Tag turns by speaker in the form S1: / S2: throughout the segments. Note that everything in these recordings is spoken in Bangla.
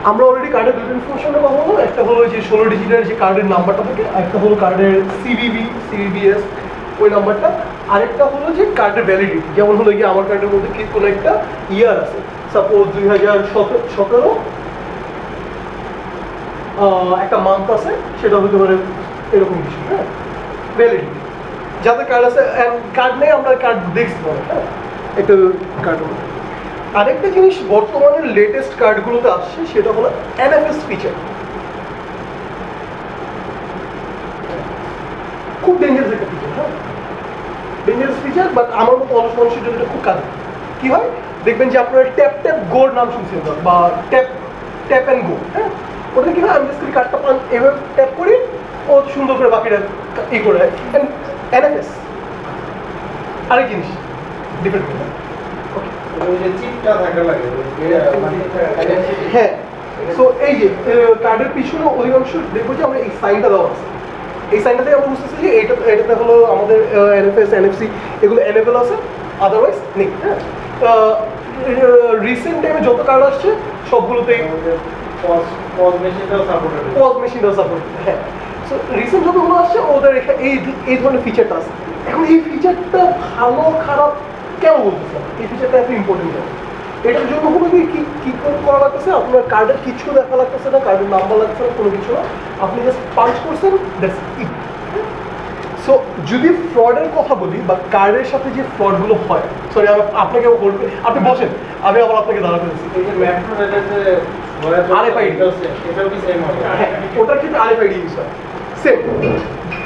S1: আমরা অলরেডি কার্ডের দুটো ইনফরমেশনের কথা বলবো। একটা হলো যে 16 ডিজিটের যে কার্ডের নাম্বারটা থাকে, একটা হলো কার্ডের সিবিবিএস ওই নাম্বারটা, আরেকটা হলো যে কার্ডের ভ্যালিডিটি। যেমন হলো গিয়ে আমার কার্ডের মধ্যে কি কোনো একটা ইয়ার আছে, সাপোজ 2017 একটা মান্থ আছে, সেটা হতে পারে এরকম কিছু। হ্যাঁ, ভ্যালিডিটি যাদের কার্ড আছে, কার্ড নেই আমরা কার্ড দেখছি পরে। হ্যাঁ, একটা কার্ড। আরেকটা জিনিস বর্তমানে লেটেস্ট কার্ডগুলোতে আসছে, সেটা হলো এনএফএস ফিচার। খুব ডেঞ্জারাস একটা ফিচার। হ্যাঁ, ডেঞ্জারাস ফিচার, বাট আমার মতো অলস মানুষের জন্য এটা খুব কাজ। কি হয় দেখবেন যে আপনারা ট্যাপ গোর নাম শুনছেন, বা ট্যাপ অ্যান্ড গো। হ্যাঁ, ওটা কি হয়, আমি জাস্ট কার্ডটা এভাবে ট্যাপ করি, ও সুন্দর করে বাকিটা ই করে। এনএফএস আরেক জিনিস ডিফারেন্ট। হ্যাঁ, তো এই যে কার্ডের পিছনে অধিকাংশ দেখবো যে আমরা এই সাইনটা দেওয়া আছে। এই সাইনটাতে আমরা বুঝতেছি যে এটাতে হলো আমাদের এনএফএস এনএফসি এগুলো এনেবল আছে, আদারওয়াইজ নেই। হ্যাঁ, রিসেন্ট টাইমে যত কার্ড আসছে সবগুলোতেই পজ মেশিনটাও সাপোর্ট। হ্যাঁ, সো রিসেন্ট যতগুলো আসছে ওদের এই ধরনের ফিচারটা আছে। এখন এই ফিচারটা ভালো খারাপ কেন বলতেছে, এই ফিচারটা এত ইম্পর্টেন্ট কেন? এটার জন্য হলো কি করা লাগতেছে, আপনার কার্ডের কিছু দেখা লাগতেছে না, কার্ডের নাম্বার লাগছে না, কোনো কিছু না, আপনি জাস্ট পাঞ্চ করছেন, দ্যাটস ইট। সো যদি ফ্রডের কথা বলি, বা কার্ডের সাথে যে ফ্রডগুলো হয়, সরি আমি আপনাকে বলবো, আপনি বসেন, আমি আবার আপনাকে দাঁড়াতে দিচ্ছি। হ্যাঁ, ওটার ক্ষেত্রে আরএফআইডি ইউজ হয়, same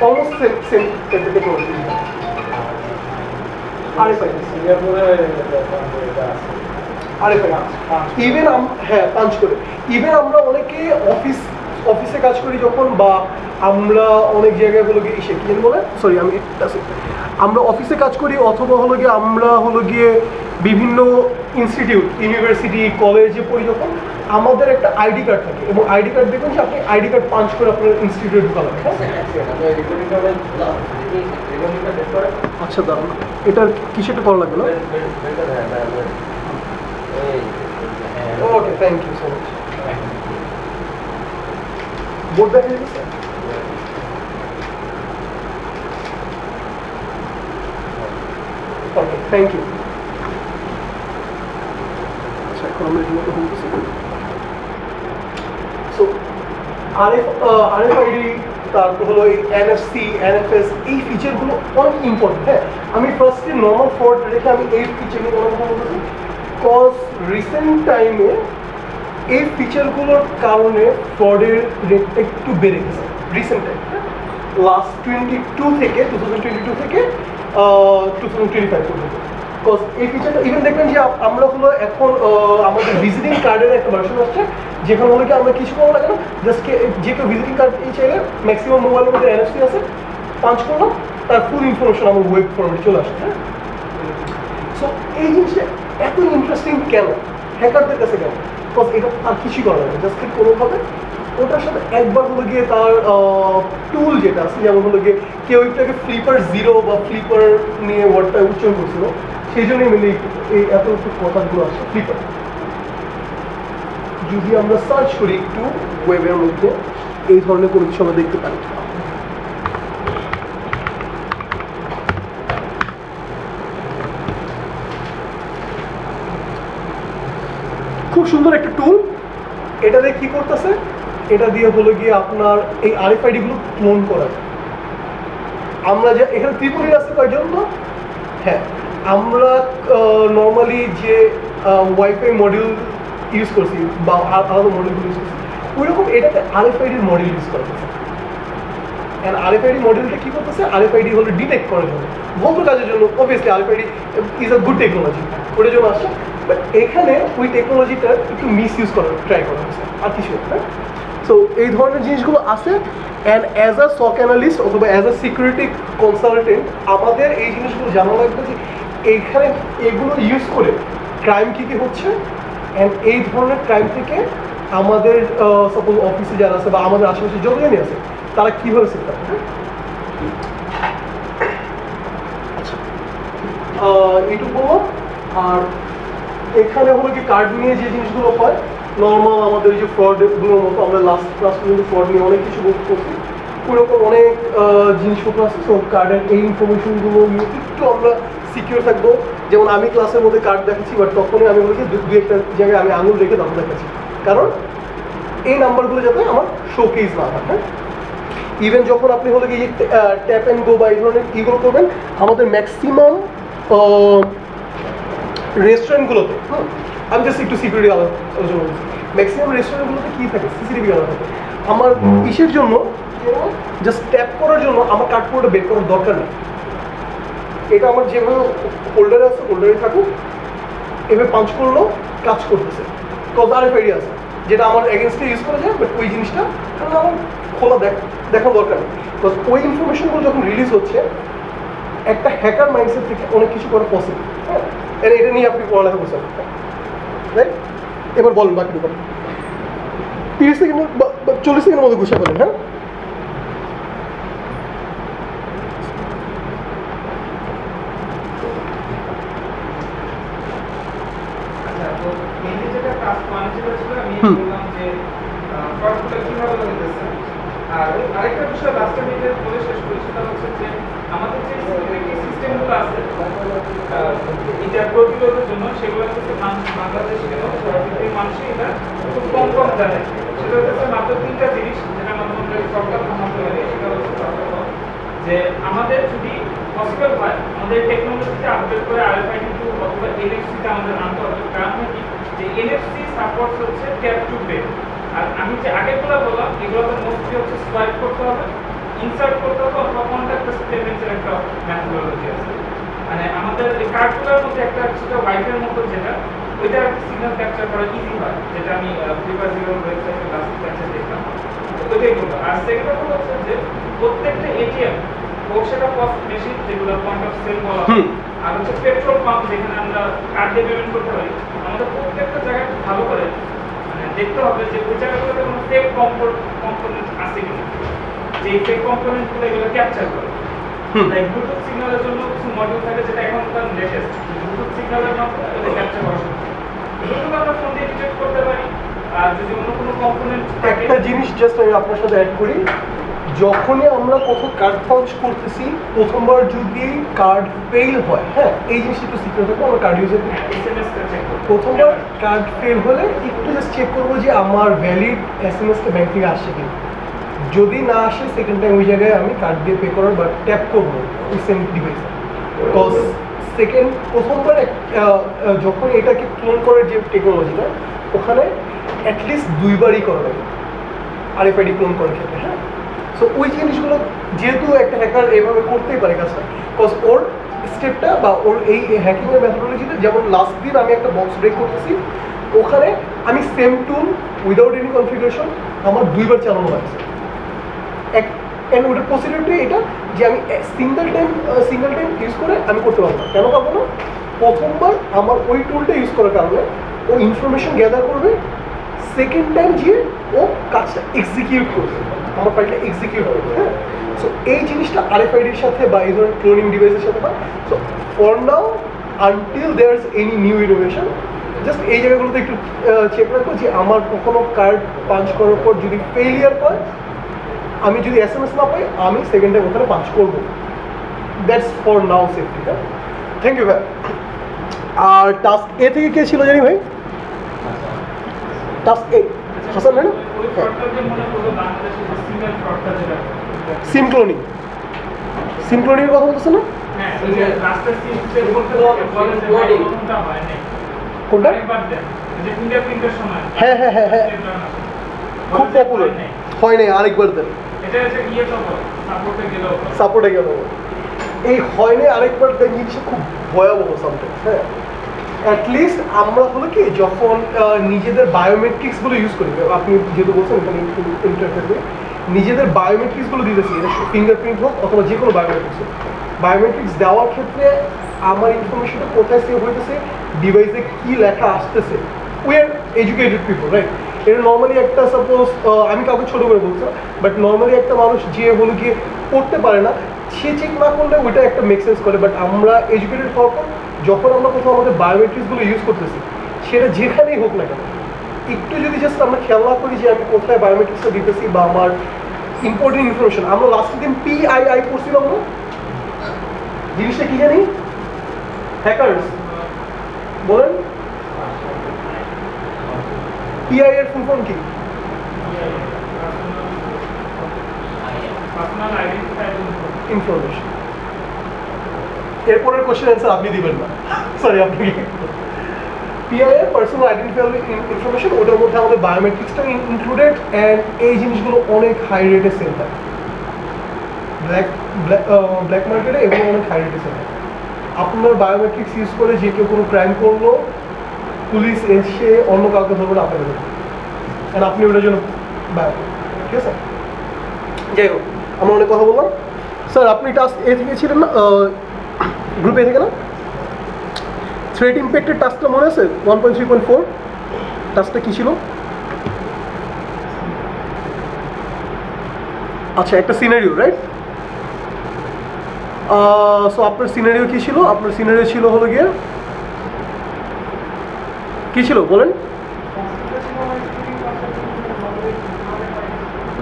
S1: almost same technology. Even হ্যাঁ পাঞ্চ করে, ইভেন আমরা অনেকে অফিসে কাজ করি যখন, বা আমরা অনেক জায়গায় হলো গিয়ে কি জানি বলে, সরি আমি আমরা অফিসে কাজ করি, অথবা হলো গিয়ে আমরা হলো গিয়ে বিভিন্ন ইনস্টিটিউট, ইউনিভার্সিটি, কলেজে পড়ি যখন, আমাদের একটা আইডি কার্ড থাকে, এবং আইডি কার্ড দেখবেন যে আপনি আইডি কার্ড পাঞ্চ করে আপনার ইনস্টিটিউটে ঢোকা লাগে। আচ্ছা দাঁড়ান, এটার কিছু একটা করা লাগবে না? Okay, thank you so much. Board দেখা যাচ্ছে? Okay, thank you. আচ্ছা, এখন আমরা এগুলো তো বলতেছি। সো আরএফআইডি, তারপর হলো এই এনএফসি, এনএফএস, এই ফিচারগুলো অনেক ইম্পর্টেন্ট। হ্যাঁ, আমি ফার্স্টে নর্মাল ফ্রড রেখে আমি এই ফিচারগুলো অনেক কথা বলতেছি, বিকজ রিসেন্ট টাইমে এই ফিচারগুলোর কারণে ফ্রডের রেটটা একটু বেড়ে গেছে রিসেন্ট টাইম। লাস্ট 2022 থেকে 2025 পর্যন্ত। বিকজ এই ফিচারটা ইভেন দেখবেন যে আমরা হলো এখন আমাদের ভিজিটিং কার্ডের একটা ভার্সন আসছে, যেখানে হলো কি আমরা কিছু করা লাগে না, জাস্ট যে কেউ ভিজিটিং কার্ড চাইলে ম্যাক্সিমাম মোবাইলের মধ্যে এনএফসি আছে, পাঞ্চ করলাম, তার ফুল ইনফরমেশন আমার ওয়েব ফর্মেটে চলে আসছে। হ্যাঁ, সো এই জিনিসটা এত ইন্টারেস্টিং কেন হ্যাকারদের কাছে, কেন? বিকজ এটা আর কিছুই করা যাবে, জাস্ট কোনোভাবে ওটার সাথে একবার হলো গিয়ে তার টুল যেটা আছে, যেমন হলো গিয়ে কেউ একটাকে ফ্লিপার 0 বা ফ্লিপার নিয়ে ওয়ার্ডটা উচ্চারণ করছিল, সেই জন্যই মানে এই এত কথাগুলো আসে ফ্লিপার। যদি আমরা সার্চ করি একটু ওয়েবের মধ্যে, এই ধরনের কোনো কিছু আমরা দেখতে পাই। খুব সুন্দর একটা টুল। এটা দিয়ে কি করতেছে, এটা দিয়ে হলো গিয়ে আপনার এই আরএফআইডি গুলো ক্লোন করা যায়। আমরা যে এখানে ত্রিপুরী আছে কয়জন না? হ্যাঁ, আমরা নর্মালি যে ওয়াইফাই মডিউল ইউজ করছি বা আলাদা মডিউলগুলো ইউজ করছি, ওইরকম এটাতে আরএফআইডির মডিউল ইউজ করা হচ্ছে। অ্যান্ড আরএফআইডি মডিউলটা কী করতেছে, আরএফআইডি হলো ডিটেক্ট করার জন্য, ভৌত কাজের জন্য। Obviously RFID is a good technology, ওটার জন্য আসছে, বাট এখানে ওই টেকনোলজিটা একটু মিস ইউজ করার ট্রাই করা হচ্ছে, আর কিছু না। সো এই ধরনের জিনিসগুলো আছে। অ্যান্ড অ্যাজ আ সক অ্যানালিস্ট অথবা অ্যাজ আ সিকিউরিটি কনসালটেন্ট আমাদের এই জিনিসগুলো জানা লাগবে যে এইখানে এগুলো ইউজ করে ক্রাইম কী কী হচ্ছে, অ্যান্ড এই ধরনের ক্রাইম থেকে আমাদের সাপোজ অফিসে যারা আছে বা আমাদের আশেপাশে যতজনই আছে তারা কীভাবে সেভ করবে। আচ্ছা, এইটুকু বলবো। আর এখানে হলো কি কার্ড নিয়ে যে জিনিসগুলো হয় নর্মাল আমাদের যে ফ্রডগুলোর মতো আমরা লাস্ট ক্লাস পর্যন্ত ফ্রড নিয়ে অনেক কিছু করছি, ওইরকম অনেক জিনিসপত্র আছে। সো কার্ডের এই ইনফরমেশনগুলো নিয়ে একটু আমরা সিকিউর থাকবো। যেমন আমি ক্লাসের মধ্যে কার্ড দেখাচ্ছি, বাট তখনই আমি বলেছি দুই একটা জায়গায় আমি আঙুল রেখে তারপর দেখাচ্ছি, কারণ এই নাম্বারগুলো যাতে আমার শোকেস না হয়। হ্যাঁ, ইভেন যখন আপনি হলো কি ট্যাপ অ্যান্ড গো বা এই ধরনের ইগুলো করবেন, আমাদের ম্যাক্সিমাম রেস্টুরেন্টগুলোতে, আমি জাস্ট একটু সিকিউরিটি আলোচনা করছি, ম্যাক্সিমাম রেস্টুরেন্টগুলোতে কী থাকে, সিসিটিভি ক্যামেরা থাকে। আমার ইসের জন্য জাস্ট ট্যাপ করার জন্য আমার কার্ড পুরোটা বের করার দরকার নেই। এটা আমার যেভাবে হোল্ডারে আছে হোল্ডারে থাকুক, এভাবে পাঞ্চ করলেও কাজ করতেছে। কজ RFID আছে যেটা আমার এগেনস্টে ইউজ করা যায়, বাট ওই জিনিসটা কারণ আমার খোলা দেখার দরকার নেই। বিকজ ওই ইনফরমেশনগুলো যখন রিলিজ হচ্ছে একটা হ্যাকার মাইন্ডসেট থেকে অনেক কিছু করা পসিবল। হ্যাঁ, এটা নিয়ে আপনি পড়ালেখা করছেন, রাইট? এবার বলেন বাকি ব্যাপার 30 সেকেন্ড বা 40 সেকেন্ডের মধ্যে গুছিয়ে ফেলেন। হ্যাঁ,
S2: আরেকটা বিষয় লাস্টের মিনিটে বলে শেষ করি, সেটা হচ্ছে যে আমাদের যে সিকিউরিটি সিস্টেমগুলো আছে এটা প্রতিরোধের জন্য, সেগুলো হচ্ছে বাংলাদেশ কেন পৃথিবীর মানুষই এটা খুব কম জানে। সেটা হচ্ছে মাত্র 3টা জিনিস যেটা মাধ্যমে সরকার থামাতে পারে। সেটা হচ্ছে যে আমাদের যদি পসিবল হয় আমাদের টেকনোলজিতে আপডেট করে RFID টুল অথবা NFC-তে আমাদের আনতে হবে। কারণ কি যে NFC সাপোর্টস হচ্ছে ট্যাপ টু পে, আর আমি যে আগেগুলো বললাম এগুলোতে মোস্টলি হচ্ছে সোয়াইপ করতে হবে, ইনসার্ট করতে হবে অথবা কন্ট্যাক্টলেস পেমেন্টের একটা মেথোডোলজি আছে। মানে আমাদের এই কার্ডগুলোর মধ্যে একটা সেটা ওয়াইফের মতো যেটা ওইটা একটা সিগন্যাল ক্যাপচার করা ইজি হয়, যেটা আমি ফ্লিপার ওয়েবসাইটে লাস্ট ক্লাসে দেখলাম। ওইটাই বলবো। আর সেকেন্ড কথা হচ্ছে যে প্রত্যেকটা ATM হোক সেটা পস মেশিন যেগুলো পয়েন্ট অফ সেল বলা হয়, আর হচ্ছে পেট্রোল পাম্প যেখানে আমরা কার্ড দিয়ে পেমেন্ট করতে পারি, আমাদের প্রত্যেকটা জায়গায় ভালো করে দেখতে হবে যে ওই জায়গাগুলোতে কোনো ফেক কম্পোনেন্ট আছে কিনা, যে ফেক কম্পোনেন্টগুলো এগুলো ক্যাপচার করে। লাইক ব্লুটুথ সিগন্যালের জন্য কিছু মডিউল থাকে যেটা এখনকার লেটেস্ট, ব্লুটুথ সিগন্যালের মাধ্যমে এটা ক্যাপচার করা সম্ভব। ব্লুটুথ আমরা ফোন দিয়ে ডিটেক্ট করতে পারি, আর যদি অন্য কোনো কম্পোনেন্ট থাকে।
S1: একটা জিনিস জাস্ট আমি আপনার সাথে অ্যাড করি, যখনই আমরা কোথাও কার্ড পাঞ্চ করতেছি প্রথমবার যদি কার্ড ফেল হয়, হ্যাঁ এই জিনিসটা একটু সিকিউর থাকবো। আমরা কার্ড ইউজার
S2: SMS-টা চেক করব।
S1: প্রথমবার কার্ড ফেল হলে একটু জাস্ট চেক করবো যে আমার ভ্যালিড SMS-টা ব্যাংক থেকে আসছে কিনা। যদি না আসে সেকেন্ড টাইম ওই জায়গায় আমি কার্ড দিয়ে পে করার বা ট্যাপ করবো ওই সেম ডিভাইসে। বিকজ প্রথমবার যখন এটাকে ক্লোন করার যে টেকনোলজিটা ওখানে অ্যাটলিস্ট 2বারই করা লাগে RFID ক্লোন করার ক্ষেত্রে। হ্যাঁ, সো ওই জিনিসগুলো যেহেতু একটা হ্যাকার এইভাবে করতেই পারে কাজটা, বিকজ ওর স্টেপটা বা ওর এই হ্যাকিংয়ের মেথোডোলজিতে, যেমন লাস্ট দিন আমি একটা বক্স ব্রেক করতেছি, ওখানে আমি সেম টুল উইদাউট এনি কনফিগারেশন আমার 2বার চালানো হয়েছে। অ্যান্ড ওটার পসিবিলিটি এটা যে আমি সিঙ্গেল টাইম ইউজ করে আমি করতে পারবো না। কেন পারবো না? প্রথমবার আমার ওই টুলটা ইউজ করার কারণে ও ইনফরমেশন গ্যাদার করবে, সেকেন্ড টাইম গিয়ে ও কাজটা এক্সিকিউট করবে, আমার ফাইলটা এক্সিকিউট করবে। হ্যাঁ, সো এই জিনিসটা RFID-র সাথে বা এই ধরনের ক্লোনিং ডিভাইসের সাথে হয়। So for now until there is any new innovation, just এই জায়গাগুলোতে একটু চেক রাখবো যে আমার কখনো কার্ড পাঞ্চ করার পর যদি ফেলিয়ার হয়, আমি যদি SMS না পাই আমি সেকেন্ড টাইম ওখানে পাঞ্চ করবো। That's for now safety. হ্যাঁ, থ্যাংক ইউ ভাই। আর টাস্ক A থেকে কে ছিল জানি ভাই? টাস্ক A হাসান ভাই না? সিম ক্লোনিং এর কথা বলতেছে না? কোনটা? হ্যাঁ হ্যাঁ হ্যাঁ হ্যাঁ, খুব পপুলার। হয় নাই, আরেকবার দেন। সাপোর্টে গেল এই হয় নাই, আরেকবার দেন জিনিসটা খুব ভয়াবহ সামটাইমস। হ্যাঁ, অ্যাটলিস্ট আমরা হলো কি যখন নিজেদের বায়োমেট্রিক্সগুলো ইউজ করি, আপনি যেহেতু বলছেন এখানে ইন্টারফেস করে নিজেদের বায়োমেট্রিক্সগুলো দিতেছি, এটা ফিঙ্গারপ্রিন্ট হোক অথবা যে কোনো বায়োমেট্রিক্স হোক, বায়োমেট্রিক্স দেওয়ার ক্ষেত্রে আমার ইনফরমেশনটা কোথায় সেভ হইতেছে, ডিভাইসে কী লেখা আসতেছে। We are educated people, right? এটা নর্মালি একটা সাপোজ আমি কাউকে ছোটো করে বলছি, বাট নর্মালি একটা মানুষ যে হলো গিয়ে পড়তে পারে না, সে চেক না করলে ওইটা একটা মেক সেন্স করে। বাট আমরা এডুকেটেড হওয়ার পর যখন আমরা কোথাও আমাদের বায়োমেট্রিক্সগুলো ইউজ করতেছি, সেটা যেখানেই হোক না কেন, একটু যদি জাস্ট আমরা খেয়াল না করি যে আমি কোথায় বায়োমেট্রিক্সটা দিতেছি বা আমার ইম্পর্টেন্ট ইনফরমেশন। আমরা লাস্টের দিন PII করছিলাম না, জিনিসটা কি জানি? হ্যাকার্স বলেন, PII এর ফুল ফর্ম কি? ইনফরমেশন। এরপরের কোশ্চেন অ্যান্সার আপনি দিবেন না, সরি আপনি। PII পার্সোনাল আইডেন্টিফায়াবল ইনফরমেশন, ওটার মধ্যে আমাদের বায়োমেট্রিক্সটা ইনক্লুডেড, অ্যান্ড এই জিনিসগুলো অনেক হাই রেটে সেল হয় ব্ল্যাক মার্কেটে, এবং অনেক হাই রেটে সেল হয়। আপনার বায়োমেট্রিক্স ইউজ করে যে কেউ কোনো ক্রাইম করলো, পুলিশ এসে অন্য কাউকে ধরবে না আপনাকে, অ্যান্ড আপনি ওটার জন্য ব্যয়, ঠিক আছে? যাই হোক, আমরা অনেক কথা বললাম। স্যার আপনি টাস্ক এ থেকে ছিলেন না, গ্রুপ এ থেকে না? থ্রেড ইম্প্যাক্টের টাস্কটা মনে আছে? 1.3.4 টাস্কটা কী ছিল? আচ্ছা, একটা সিনারিও, রাইট? সো আপনার সিনারিও কী ছিল? আপনার সিনারিও ছিল হলো গিয়ে কী ছিল বলেন?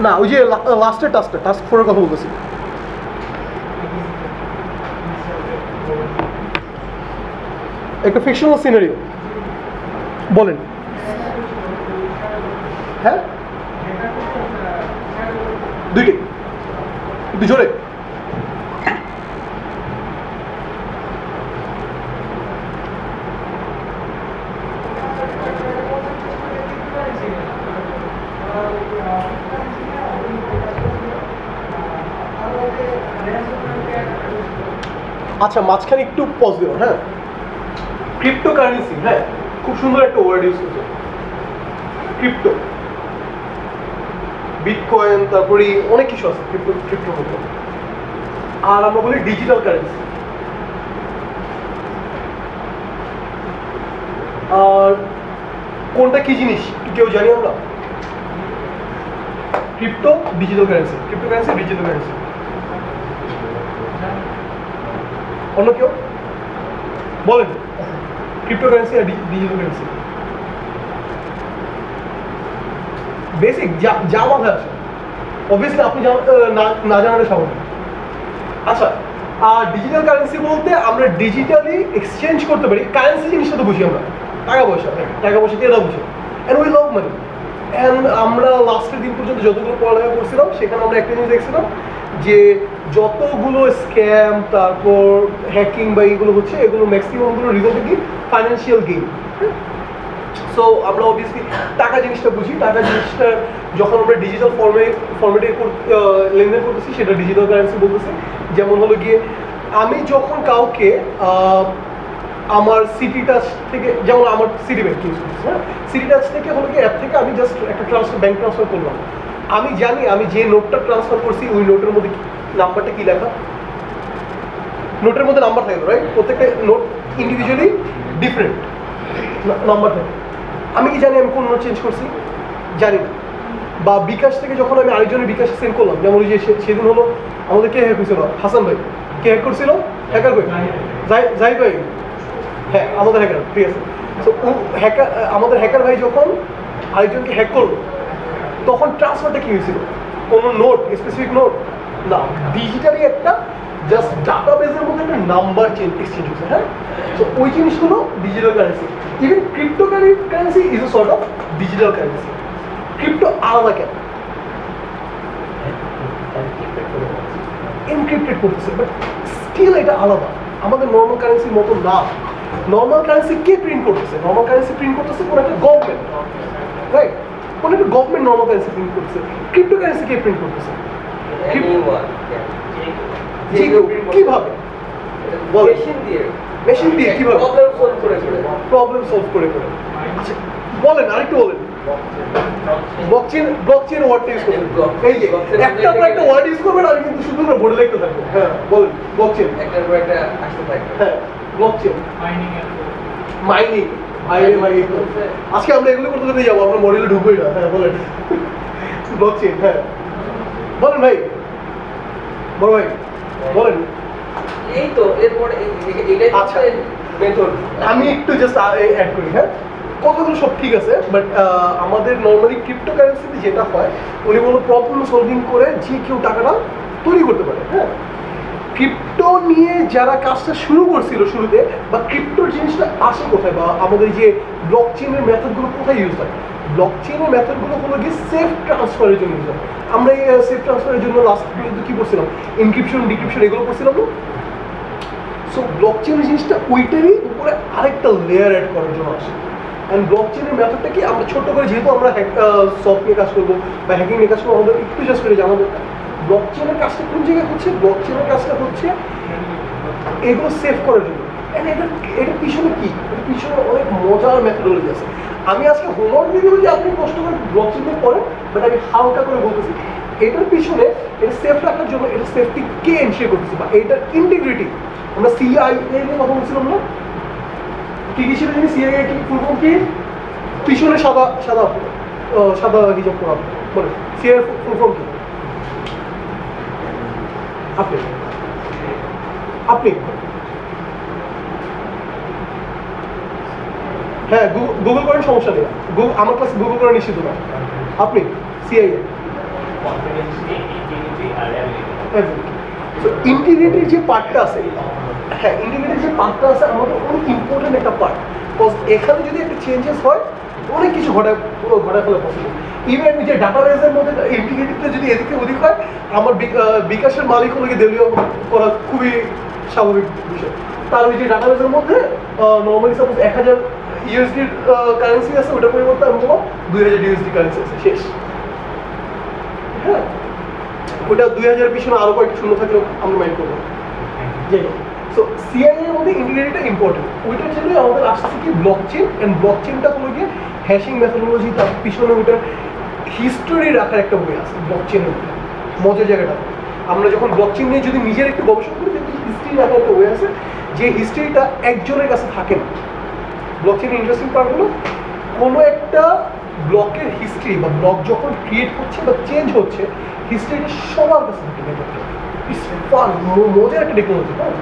S1: না, ওই যে লাস্টের টাস্কটা, টাস্ক 4 এর কথা বলতেছি। একটা ফিকশনাল সিনারিও বলেন। হ্যাঁ, দুইটি, একটু জোরে। আচ্ছা, মাঝখানে একটু পজ দিও। হ্যাঁ, ক্রিপ্টোকারেন্সি, হ্যাঁ, খুব সুন্দর একটা ওয়ার্ড ইউজ করছে, ক্রিপ্টো, বিটকয়েন, তারপরে অনেক কিছু আছে ক্রিপ্টোর মধ্যে। আর আমরা বলি ডিজিটাল কারেন্সি। আর কোনটা কি জিনিস কেউ জানি আমরা? Crypto, digital currency, cryptocurrency, digital currency. অন্য কেউ বলেন, ক্রিপ্টোকারেন্সি আর ডিজিটাল কারেন্সি। বেসিক যা মাথায় আসে, অবভিয়াসলি আপনি না জানালে স্বাভাবিক। আচ্ছা, আর ডিজিটাল কারেন্সি বলতে আমরা ডিজিটালি এক্সচেঞ্জ করতে পারি। কারেন্সি জিনিসটা তো বুঝি আমরা, টাকা পয়সা দিয়ে দাও বুঝি, and we love money. And আমরা লাস্টের দিন পর্যন্ত যতগুলো পড়ালেখা করছিলাম সেখানে আমরা একটা জিনিস দেখছিলাম যে যতগুলো স্ক্যাম, তারপর হ্যাকিং বা এইগুলো হচ্ছে, এগুলো ম্যাক্সিমামগুলো রিজল্ট কি? Financial gain. সো আমরা অবভিয়াসলি টাকা জিনিসটা বুঝি। টাকা জিনিসটা যখন আমরা ডিজিটাল ফর্মেটে লেনদেন করতেছি, সেটা ডিজিটাল কারেন্সি বলতেছি। যেমন হলো গিয়ে আমি যখন কাউকে আমার সিটি টাচ থেকে, যেমন আমার সিটি ব্যাংক ইউজ করছি, হ্যাঁ, সিটি টাচ থেকে হলো গিয়ে অ্যাপ থেকে আমি জাস্ট একটা ব্যাংক ট্রান্সফার করলাম। আমি জানি আমি যে নোটটা ট্রান্সফার করছি ওই নোটের মধ্যে নাম্বারটা কি লেখা, নোটের মধ্যে নাম্বার থাকে, রাইট? প্রত্যেকটা নোট ইন্ডিভিজুয়ালি ডিফারেন্ট নাম্বার থাকে। আমি কি জানি আমি কোন নোট চেঞ্জ করছি? জানি না। বা বিকাশ থেকে যখন আমি আরেকজনের বিকাশে সেন্ড করলাম, যেমন ওই যে সেদিন হলো আমাদের কে হ্যাক হয়েছিল? হাসান ভাই। কে হ্যাক করছিল? হ্যাকার ভাই, যাই ভাই, হ্যাঁ আমাদের হ্যাকার, ঠিক আছে। তো হ্যাকার, আমাদের হ্যাকার ভাই যখন আরেকজনকে হ্যাক করলো, তখন ট্রান্সফারটা কী হয়েছিল? কোনো নোট, স্পেসিফিক নোট না, ডিজিটালি একটা জাস্ট ডাটাবেসের মধ্যে একটা নাম্বার এক্সচেঞ্জ হচ্ছে। হ্যাঁ, তো ওই জিনিসগুলো digital currency. Even crypto currency is a sort of digital currency. Crypto আলাদা কেন? এনক্রিপ্টেড করতেছে, বাট স্টিল এটা আলাদা, আমাদের নর্মাল কারেন্সির মতো না। নর্মাল কারেন্সি কে প্রিন্ট করতেছে? নর্মাল কারেন্সি প্রিন্ট করতেছে কোনো একটা গভর্নমেন্ট, রাইট? কোনো একটা গভর্নমেন্ট নর্মাল কারেন্সি প্রিন্ট করতেছে। ক্রিপ্টো কারেন্সি কে প্রিন্ট করতেছে? কিভাবে? মেশিন দিয়ে কিভাবে? প্রবলেম সলভ করে। আচ্ছা বলেন, আরেকটু বলেন। ব্লকচেন ওয়ার্ডটা ইউজ করবেন। এই যে একটা পর একটা ওয়ার্ড ইউজ করবেন, আমি কিন্তু শুধু বোর্ডে লিখতে থাকবো। হ্যাঁ বলেন, ব্লকচেন। একটার পর একটা আসতে থাকবে। হ্যাঁ, ব্লকচেন, মাইনিং। আজকে আমরা এগুলো করতে করতে যাবো, আমরা মডেলে ঢুকবোই না। হ্যাঁ বলেন, ব্লকচেন। হ্যাঁ বলেন ভাই, বড় ভাই বলেন।
S3: এই তো এরপরে এটাই
S1: আচ্ছা
S3: মেথড।
S1: আমি একটু জাস্ট অ্যাড করি। হ্যাঁ, কথাগুলো সব ঠিক আছে, বাট আমাদের নর্মালি ক্রিপ্টোকারেন্সিতে যেটা হয়, উনি কোনো প্রবলেম সলভিং করে যে কেউ টাকাটা তৈরি করতে পারে। হ্যাঁ, ক্রিপ্টো নিয়ে যারা কাজটা শুরু করছিল শুরুতে, বা ক্রিপ্টোর জিনিসটা আসে কোথায়, বা আমাদের যে ব্লক চেইনের মেথডগুলো কোথায় ইউজ হয়, ব্লক চেইনের মেথডগুলো হলো গিয়ে সেফ ট্রান্সফারের জন্য ইউজ হয়। আমরা এই সেফ ট্রান্সফারের জন্য লাস্ট কিন্তু কী করছিলাম, ইনক্রিপশন ডিক্রিপশন এগুলো করছিলাম না। সো ব্লক চেইনের জিনিসটা ওইটারই উপরে আরেকটা লেয়ার অ্যাড করার জন্য আসে। অ্যান্ড ব্লক চেইনের মেথডটা কি, আমরা ছোট্ট করে যেহেতু আমরা সফট নিয়ে কাজ করবো বা হ্যাকিং নিয়ে কাজ করবো, আমাদের একটু জাস্ট করে জানা দরকার ব্লক চেইনের কাজটা কোন জায়গায় হচ্ছে। ব্লক চেইনের কাজটা হচ্ছে এগুলো সেভ করার জন্য। এটার পিছনে কি, এটার পিছনে অনেক মজার মেথডোলজি আছে। আমি আজকে হোমওয়ার্ক দিয়ে দেবো যে আপনি কষ্ট করে ব্লক চেইন পড়েন, বাট আমি হালকা করে বলতেছি এটার পিছনে এটা সেফ রাখার জন্য এটা সেফটি কে এনশিওর করতেছে, বা এটার ইন্টিগ্রিটি। আমরা সিআইএ নিয়ে কথা বলছিলাম না, কি কি ছিল জানি, সিআইএ কি ফুল ফর্ম কি, পিছনে সাদা সাদা সাদা হিজাব করা বলে, সিআইএ ফুল ফর্ম কি? আপনি আপনি হ্যাঁ গুগল করেন, সমস্যা নেই, আমার কাছে গুগল করা নিশ্চিত না। আপনি সিআইএ ইন্টিগ্রিটির যে পার্টটা আছে, হ্যাঁ ইন্টিগ্রিটির যে পার্টটা আছে আমাদের অনেক ইম্পর্টেন্ট একটা পার্ট। বিকজ এখানে যদি একটা চেঞ্জেস হয় অনেক কিছু ঘটায় ফেলা পসিবল। ইভেন যে ডাটাবেজের মধ্যে ইন্টিগ্রিটিটা যদি এদিকে ওদিক হয়, আমার বিকাশের মালিক হলে দেলীয় করা খুবই স্বাভাবিক বিষয়। তার ওই যে ডাটাবেজের মধ্যে নর্মালি সাপোজ 1000 ইউএসডির কারেন্সি আছে, ওটা পরিবর্তে আমি বলবো 2000 ইউএসডি কারেন্সি আছে, শেষ। হ্যাঁ, ওটা 2000 পিছনে আরো কয়েকটা শূন্য থাকলেও আমরা মাইন্ড করবো। যাই হোক, সো সিআইএ এর মধ্যে ইন্টিগ্রিটিটা ইম্পর্টেন্ট। ওইটার জন্যই আমাদের আসছে কি ব্লক চেইন। অ্যান্ড ব্লক চেইনটা হলো গিয়ে হ্যাশিং মেথোডোলজি, তার পিছনে ওইটার হিস্টোরি রাখার একটা বই আছে ব্লক চেইনের মধ্যে। মজার জায়গাটা, আমরা যখন ব্লক চেইন নিয়ে যদি নিজের একটু গবেষণা করি, দেখি হিস্ট্রি রাখার একটা বই আছে, যে হিস্ট্রিটা একজনের কাছে থাকে না। ব্লক চেইনের ইন্টারেস্টিং পার্ট হলো কোনো একটা ব্লকের হিস্ট্রি বা ব্লক যখন ক্রিয়েট হচ্ছে বা চেঞ্জ হচ্ছে, হিস্ট্রিটা সবার কাছে থাকে। মজার একটা টেকনোলজি। হ্যাঁ,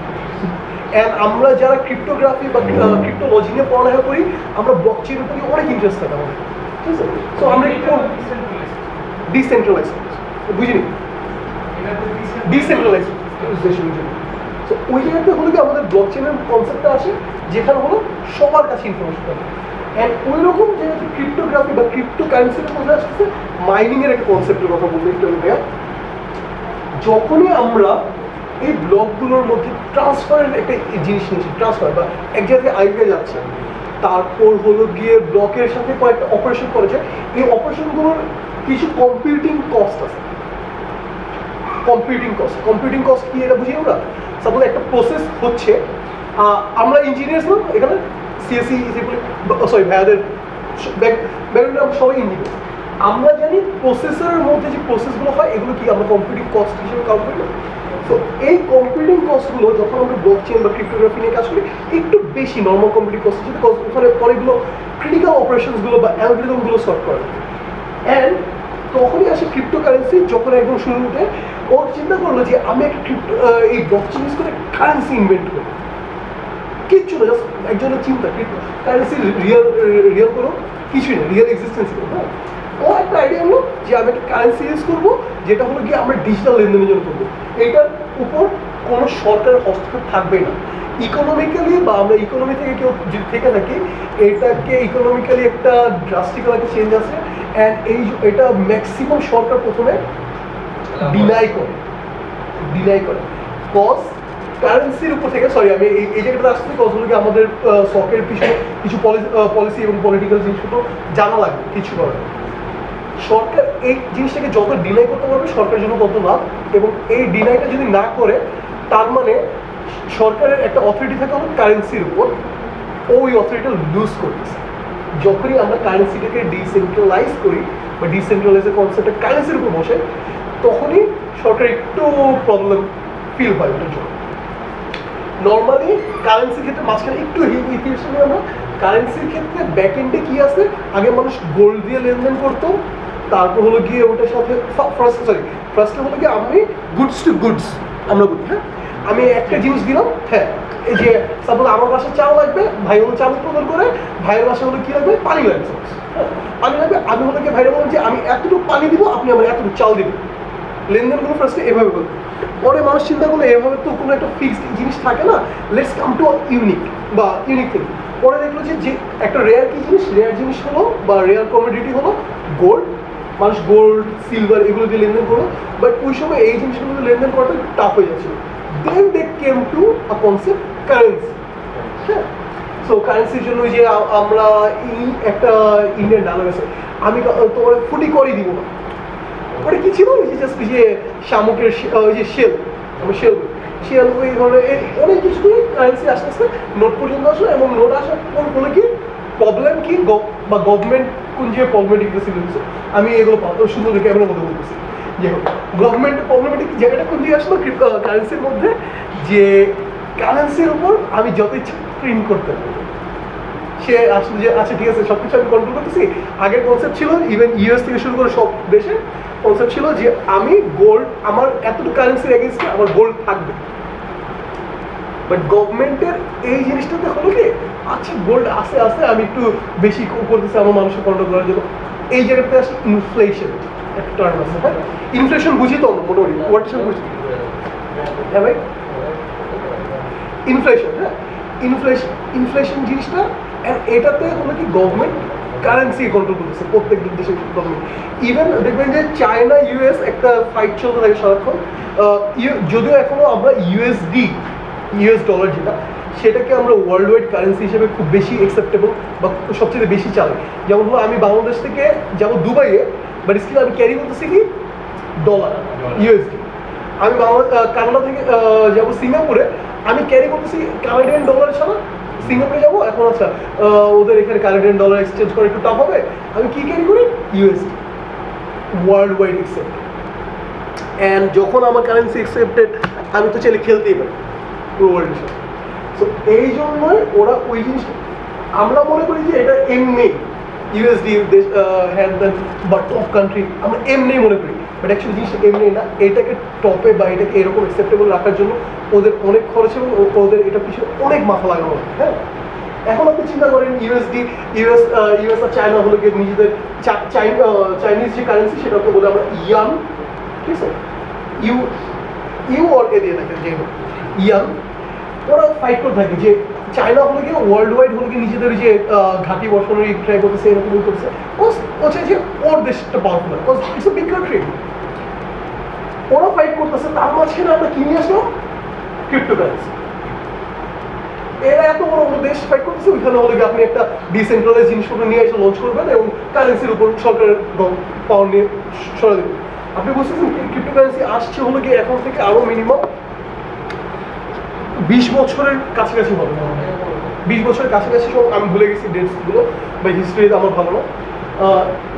S1: অ্যান্ড আমরা যারা ক্রিপ্টোগ্রাফি বা ক্রিপ্টোলজি নিয়ে পড়ালেখা করি, আমরা ব্লক চেইনের প্রতি অনেক ইন্টারেস্ট থাকে আমাদের, ঠিক আছে? সো আমরা একটু ডিসেন্ট্রালাইজ বুঝিনি, ডিসেন্ট্রালাইজ তো ওই জায়গাতে হলো কি আমাদের ব্লক চেইনের কনসেপ্টটা আসে, যেখানে হলো সবার কাছে ইনফরমেশন থাকে। অ্যান্ড ওই রকম যেহেতু ক্রিপ্টোগ্রাফি বা ক্রিপ্টো কারেন্সির মধ্যে আসছে মাইনিংয়ের একটা কনসেপ্টের কথা বলতে একটু ভাইয়া। যখনই আমরা এই ব্লকগুলোর মধ্যে ট্রান্সফারের একটা জিনিস নিয়েছি, ট্রান্সফার বা এক জায়গায় আইপে যাচ্ছে, তারপর হলো গিয়ে ব্লকের সাথে কয়েকটা অপারেশন করেছে, এই অপারেশনগুলোর কিছু কম্পিউটিং কস্ট আছে। কম্পিউটিং কস্ট কি এটা বুঝি আমরা? সাপোজ একটা প্রসেস হচ্ছে, আমরা ইঞ্জিনিয়ার্স না এখানে, সিএসসি সরি ভাইয়াদের ব্যাকগ্রাউন্ডে আমরা সবাই ইঞ্জিনিয়ার। আমরা জানি প্রসেসরের মধ্যে যে প্রসেসগুলো হয় এগুলো কি আমরা কম্পিউটিং কস্ট হিসেবে কাউন্ট করি না। তো এই কম্পিউটিং কস্টগুলো যখন আমরা ব্লক চেইন বা ক্রিপ্টোগ্রাফি নিয়ে কাজ করি, একটু বেশি নর্মাল কম্পিউটিং কস্ট হিসেবে, ওখানে অনেকগুলো ক্রিটিক্যাল অপারেশনসগুলো বা অ্যালগরিদমগুলো সলভ করা যায়। অ্যান্ড তখনই আসে ক্রিপ্টোকারেন্সি। যখন একদম শুরুতে ও চিন্তা করলো যে আমি একটা এই ব্লক চেইন ইউজ করে কারেন্সি ইনভেন্ট করি, কিচ্ছু না, জাস্ট একজনের চিন্তা ক্রিপ্টো কারেন্সি রিয়েল কোনো কিছুই না, রিয়েল এক্সিস্টেন্স করবো। হ্যাঁ, ও একটা আইডিয়া হলো যে আমি একটা কারেন্সি ইউজ করবো, যেটা হলো কি আমরা ডিজিটাল লেনদেনের জন্য করবো। এইটার উপর কোনো সরকারের হস্তক্ষেপ থাকবে না। ইকোনমিক্যালি বা আমরা ইকোনমি থেকে কেউ যদি থেকে থাকি, এটাকে ইকোনমিক্যালি একটা ড্রাস্টিক্যাল একটা চেঞ্জ আছে। অ্যান্ড এটা ম্যাক্সিমাম সরকার প্রথমে ডিনাই করে কজ কারেন্সির উপর থেকে। সরি, আমি এই জায়গাটা আসতে কজ হলো কি আমাদের সরকারের পিছনে কিছু পলিসি এবং পলিটিক্যাল জিনিসগুলো জানা লাগবে কিছু করার। সরকার এই জিনিসটাকে যত ডিনাই করতে পারবে সরকারের জন্য তত লাভ। এবং এই ডিনাইটা যদি না করে, তার মানে সরকারের একটা অথরিটি থাকে আমার কারেন্সির উপর, ওই অথরিটিটা লুজ করতেছে। যখনই আমরা কারেন্সিটাকে ডিসেন্ট্রালাইজ করি বা ডিসেন্ট্রালাইজের কনসেপ্টটা কারেন্সির উপর বসে, তখনই সরকার একটু প্রবলেম ফিল হয় ওটার জন্য। নর্মালি কারেন্সির ক্ষেত্রে মাঝখানে একটু ইতিহাস নিয়ে আমরা, কারেন্সির ক্ষেত্রে ব্যাক এন্ডে কি আছে, আগে মানুষ গোল্ড দিয়ে লেনদেন করতো, তারপর হলো গিয়ে ওটার সাথে ফার্স্টে হলো গিয়ে আমি গুডস টু গুডস আমরা বলি। হ্যাঁ, আমি একটা জিনিস দিলাম, হ্যাঁ এই যে সাপোজ আমার বাসায় চাল লাগবে, ভাই হলো চাল উৎপাদন করে, ভাইয়ের বাসায় হলো কি লাগবে, পানি লাগবে, হ্যাঁ পানি লাগবে, আমি হলো কি ভাইরা বললাম যে আমি এতটুকু পানি দিব, আপনি আমার এতটুকু চাল দিবেন। লেনদেনগুলো ফার্স্টে এভাবে করবে। পরে মানুষ চিন্তা করলে এভাবে তো কোনো একটা ফিক্সড জিনিস থাকে না, লেটস কাম টু ইউনিক বা ইউনিক থিং। পরে দেখলো যে একটা রেয়ার কি জিনিস, রেয়ার জিনিস হলো বা রেয়ার কমোডিটি হলো গোল্ড। মানুষ গোল্ড সিলভার এগুলো দিয়ে লেনদেন করলো, বাট ওই সময় এই জিনিসগুলো লেনদেন করাটা টাফ হয়ে যাচ্ছিল। Then they came to a concept currency. হ্যাঁ, সো কারেন্সির জন্য যে আমরা একটা ইন্ডিয়ান ডলার আছে, আমি তোমার ফুটি করে দিব না, ওটা কি ছিল, যে জাস্ট যে শামুকের ওই যে শেল, আমি শেল ওই ধরনের অনেক কিছু কারেন্সি আস্তে আস্তে নোট পর্যন্ত আসলো। এবং নোট আসার পর বলে কি প্রবলেম কি বা গভর্নমেন্ট কোন যে প্রবলেমেটিক দিচ্ছে, আমি এগুলো সুন্দর ক্যামেরার মধ্যে বলতেছি। যে গভর্নমেন্টের প্রবলেমেটিক জায়গাটা কোন দিকে আসলো কারেন্সির মধ্যে, যে কারেন্সির উপর আমি যত ইচ্ছা প্রিন্ট করতে পারবো। সে আসলে যে আচ্ছা ঠিক আছে সব কিছু আমি কন্ট্রোল করতেছি। আগের কনসেপ্ট ছিল ইভেন ইউএস থেকে শুরু করে সব দেশে কনসেপ্ট ছিল যে আমি গোল্ড, আমার এতটুকু কারেন্সির এগেনস্টে আমার গোল্ড থাকবে। বাট গভর্নমেন্টের এই জিনিসটাতে হলো কি, আচ্ছা গোল্ড আসে আসে আমি একটু বেশি করতেছি আমার মানুষের কন্ট্রোল করার জন্য। এই জায়গাতে আসে ইনফ্লেশন একটা টার্ম আছে। হ্যাঁ, ইনফ্লেশন বুঝি তো মোটামুটি ওয়ার্ডটা বুঝি। হ্যাঁ ভাই, ইনফ্লেশন। হ্যাঁ, ইনফ্লেশন জিনিসটা, এটাতে হলো কি গভর্নমেন্ট কারেন্সি কন্ট্রোল করতেছে প্রত্যেক দেশের গভর্নমেন্ট। ইভেন দেখবেন যে চায়না ইউএস একটা ফাইট চলতে থাকে সারাক্ষণ। যদিও এখনো আমরা ইউএস ডলার যেটা, সেটাকে আমরা ওয়ার্ল্ড ওয়াইড কারেন্সি হিসেবে খুব বেশি অ্যাকসেপ্টেবল বা সবচেয়ে বেশি চালাই। যেমন হলো আমি বাংলাদেশ থেকে যাবো দুবাইয়ে, বাট স্টিল আমি ক্যারি করতেছি কি ডলার, ইউএসডি। আমি কানাডা থেকে যাবো সিঙ্গাপুরে, আমি ক্যারি করতেছি কানাডিয়ান ডলার ছাড়া। সিঙ্গাপুরে যাবো এখন, আচ্ছা ওদের এখানে কানাডিয়ান ডলার এক্সচেঞ্জ করা একটু টাফ হবে, আমি কি ক্যারি করি, USD, world wide accepted. And যখন আমার কারেন্সি অ্যাকসেপ্টেড, আমি তো চাইলে খেলতেই পারি পুরো ওয়ার্ল্ডের সাথে। সো এই জন্যই ওরা ওই জিনিসটা, আমরা মনে করি যে এটা এমনি ইউএসডি দেশ হ্যান্ড দেন বা টপ কান্ট্রি, আমরা এমনি মনে করি, বাট অ্যাকচুয়ালি জিনিসটা এমনি না। এটাকে টপে বা এটাকে এরকম অ্যাকসেপ্টেবল রাখার জন্য ওদের অনেক খরচ এবং ওদের এটা পিছনে অনেক মাথা লাগানো হয়। হ্যাঁ, এখন আপনি চিন্তা করেন ইউএস আর চায়না হলো গিয়ে নিজেদের চাইনিজ যে কারেন্সি সেটাকে বলে আমরা ইয়ান, ঠিক আছে, ইউ অর এ দিয়ে থাকে যে ইয়ান। ওরা ফাইট করে থাকে যে চায়না হলো গিয়ে ওয়ার্ল্ড ওয়াইড হলো গিয়ে নিজেদের যে ঘাঁটি বসানোর ট্রাই করতেছে, এরকম করতেছে। ও চাই যে ওর দেশটা powerful, it's a big country. ওরা ফাইট করতেছে, তার মাঝখানে আমরা কি নিয়ে আসলাম, ক্রিপ্টোকারেন্সি। এরা এত বড় বড় দেশ ফাইট করতেছে, ওইখানে হলো গিয়ে আপনি একটা ডিসেন্ট্রালাইজ জিনিসপত্র নিয়ে এসে লঞ্চ করবেন এবং কারেন্সির উপর সরকারের পাওয়ার নিয়ে সরা দেবেন। আপনি বুঝতেছেন ক্রিপ্টোকারেন্সি আসছে হলো গিয়ে এখন থেকে আরও মিনিমাম 20 বছরের কাছাকাছি হবে। 20 বছরের কাছাকাছি সব, আমি ভুলে গেছি ডেটসগুলো বা হিস্ট্রিতে আমার ভালো না।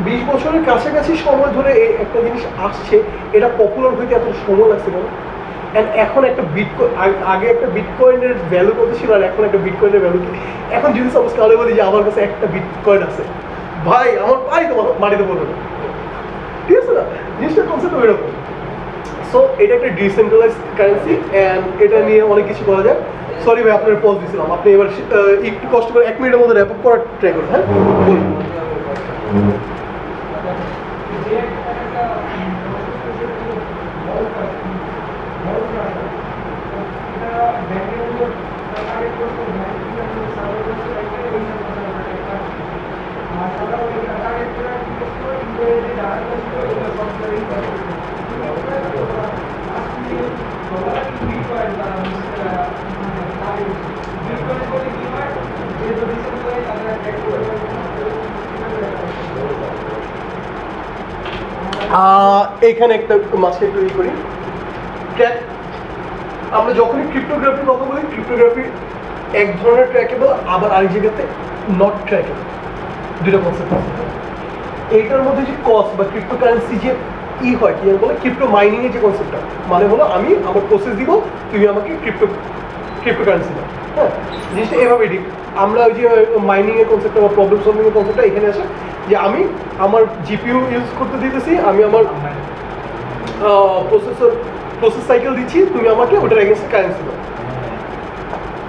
S1: 20 বছরের কাছাকাছি সময় ধরে এই একটা জিনিস আসছে। এটা পপুলার হইতে এত সময় লাগছে কেন? অ্যান্ড এখন একটা আগে একটা বিটকয়েনের ভ্যালু কত ছিল আর এখন একটা বিটকয়েনের ভ্যালু কি? এখন যদি সাপোজ কালে বলি যে আমার কাছে একটা বিটকয়েন আছে, ভাই আমার পাই তো মাটিতে পড়বে না, ঠিক আছে না? জিনিসটা কনসেপ্ট এরকম। সো এটা একটা ডিসেন্ট্রালাইজ কারেন্সি অ্যান্ড এটা নিয়ে অনেক কিছু করা যায়। সরি ভাই, আপনার পজ দিয়েছিলাম, আপনি এবার একটু কষ্ট করে 1 মিনিটের মধ্যে র্যাপ আপ করার ট্রাই করুন। হ্যাঁ, বলুন। এখানে একটা মাঝে একটু ই করি, ট্র্যাক। আমরা যখনই ক্রিপ্টোগ্রাফির কথা বলি, ক্রিপ্টোগ্রাফি এক ধরনের ট্র্যাকেবল, আবার আরেক জায়গাতে নট ট্র্যাকেবল, দুটো কনসেপ্ট আছে। এইটার মধ্যে যে কস্ট বা ক্রিপ্টোকারেন্সি যে হয় কি বলে, ক্রিপ্টো মাইনিং এর যে কনসেপ্টটা, মানে হলো আমি আমার প্রসেস দিব, তুমি আমাকে ক্রিপ্টোকারেন্সি দাও। হ্যাঁ, জিনিসটা এভাবে ঠিক। আমরা ওই যে মাইনিং এর কনসেপ্টটা বা প্রবলেম সলভিং এর কনসেপ্টটা এখানে আসে যে আমি আমার জিপিইউ ইউজ করতে দিতেছি, আমি আমার প্রসেস সাইকেল দিচ্ছি, তুমি আমাকে ওটার এগেনস্টে কারেন্সি দাও।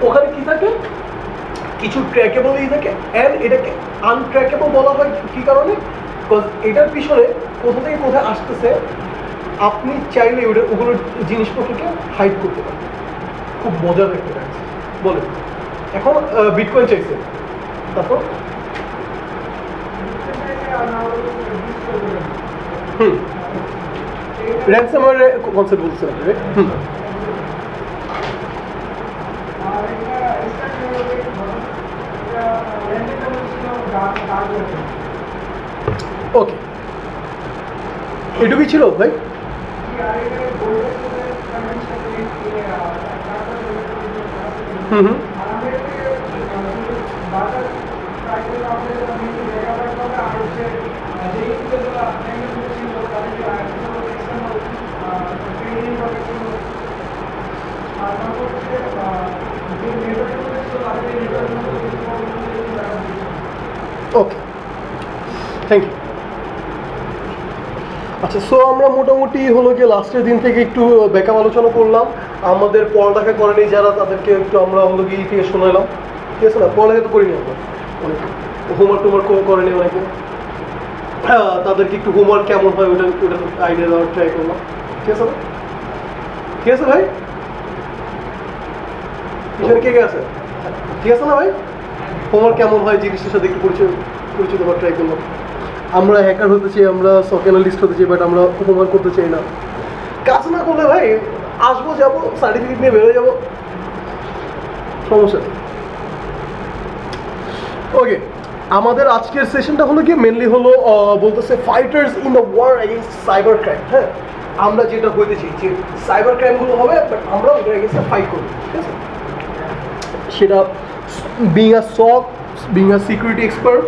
S1: ওখানে কি থাকে, কিছু ট্র্যাকেবল থাকে, অ্যান্ড এটাকে আনট্র্যাকেবল বলা হয় কি কারণে, বিকজ এটার পিছনে কোথা থেকে কোথায় আসতেছে আপনি চাইলে ওগুলোর জিনিসপত্রকে হাইড করতে পারেন। খুব মজার একটা কাজ। বলেন এখন বিটকয়েন চাইছে, তারপর র্যানসামওয়্যারের কনসেপ্ট বলছেন আপনি, ওকে এটুকুই ছিল ভাই। হুম হুম ওকে থ্যাংক ইউ। আচ্ছা, সো আমরা মোটামুটি হলো গিয়ে লাস্টের দিন থেকে একটু ব্যাকআপ আলোচনা করলাম। আমাদের পড়ালেখা করেনি যারা তাদেরকে একটু আমরা হলো গিয়ে থেকে শোনালাম, ঠিক আছে না? পড়ালেখা তো করিনি আমরা, অনেকে হোমওয়ার্ক টোমওয়ার্ক করেনি অনেকে, তাদেরকে একটু হোমওয়ার্ক কেমন হয় ওটা আইডিয়া দেওয়ার ট্রাই করলাম, ঠিক আছে না? ঠিক আছে ভাই, পিছনে কে কে আছে? ঠিক আছে না ভাই? হোমওয়ার্ক কেমন হয় জিনিসটার সাথে একটু পরিচিত হওয়ার ট্রাই করলাম। আমরা হ্যাকার হতে চাই, আমরা সক অ্যানালিস্ট হতে চাই, বাট আমরা হোমওয়ার্ক করতে চাই না। কাজ না করলে ভাই আসবো যাবো সার্টিফিকেট নিয়ে বেরোয় যাবো, সমস্যা নেই। ওকে, আমাদের আজকের সেশনটা হলো কি মেনলি হলো বলতেছে fighters in the war against cyber crime. হ্যাঁ, আমরা যেটা হইতে চাই যে সাইবার ক্রাইমগুলো হবে, বাট আমরা ওদের এগেইনস্টে ফাইট করবো, ঠিক আছে? সেটা বিং আ সক, বিং আ সিকিউরিটি এক্সপার্ট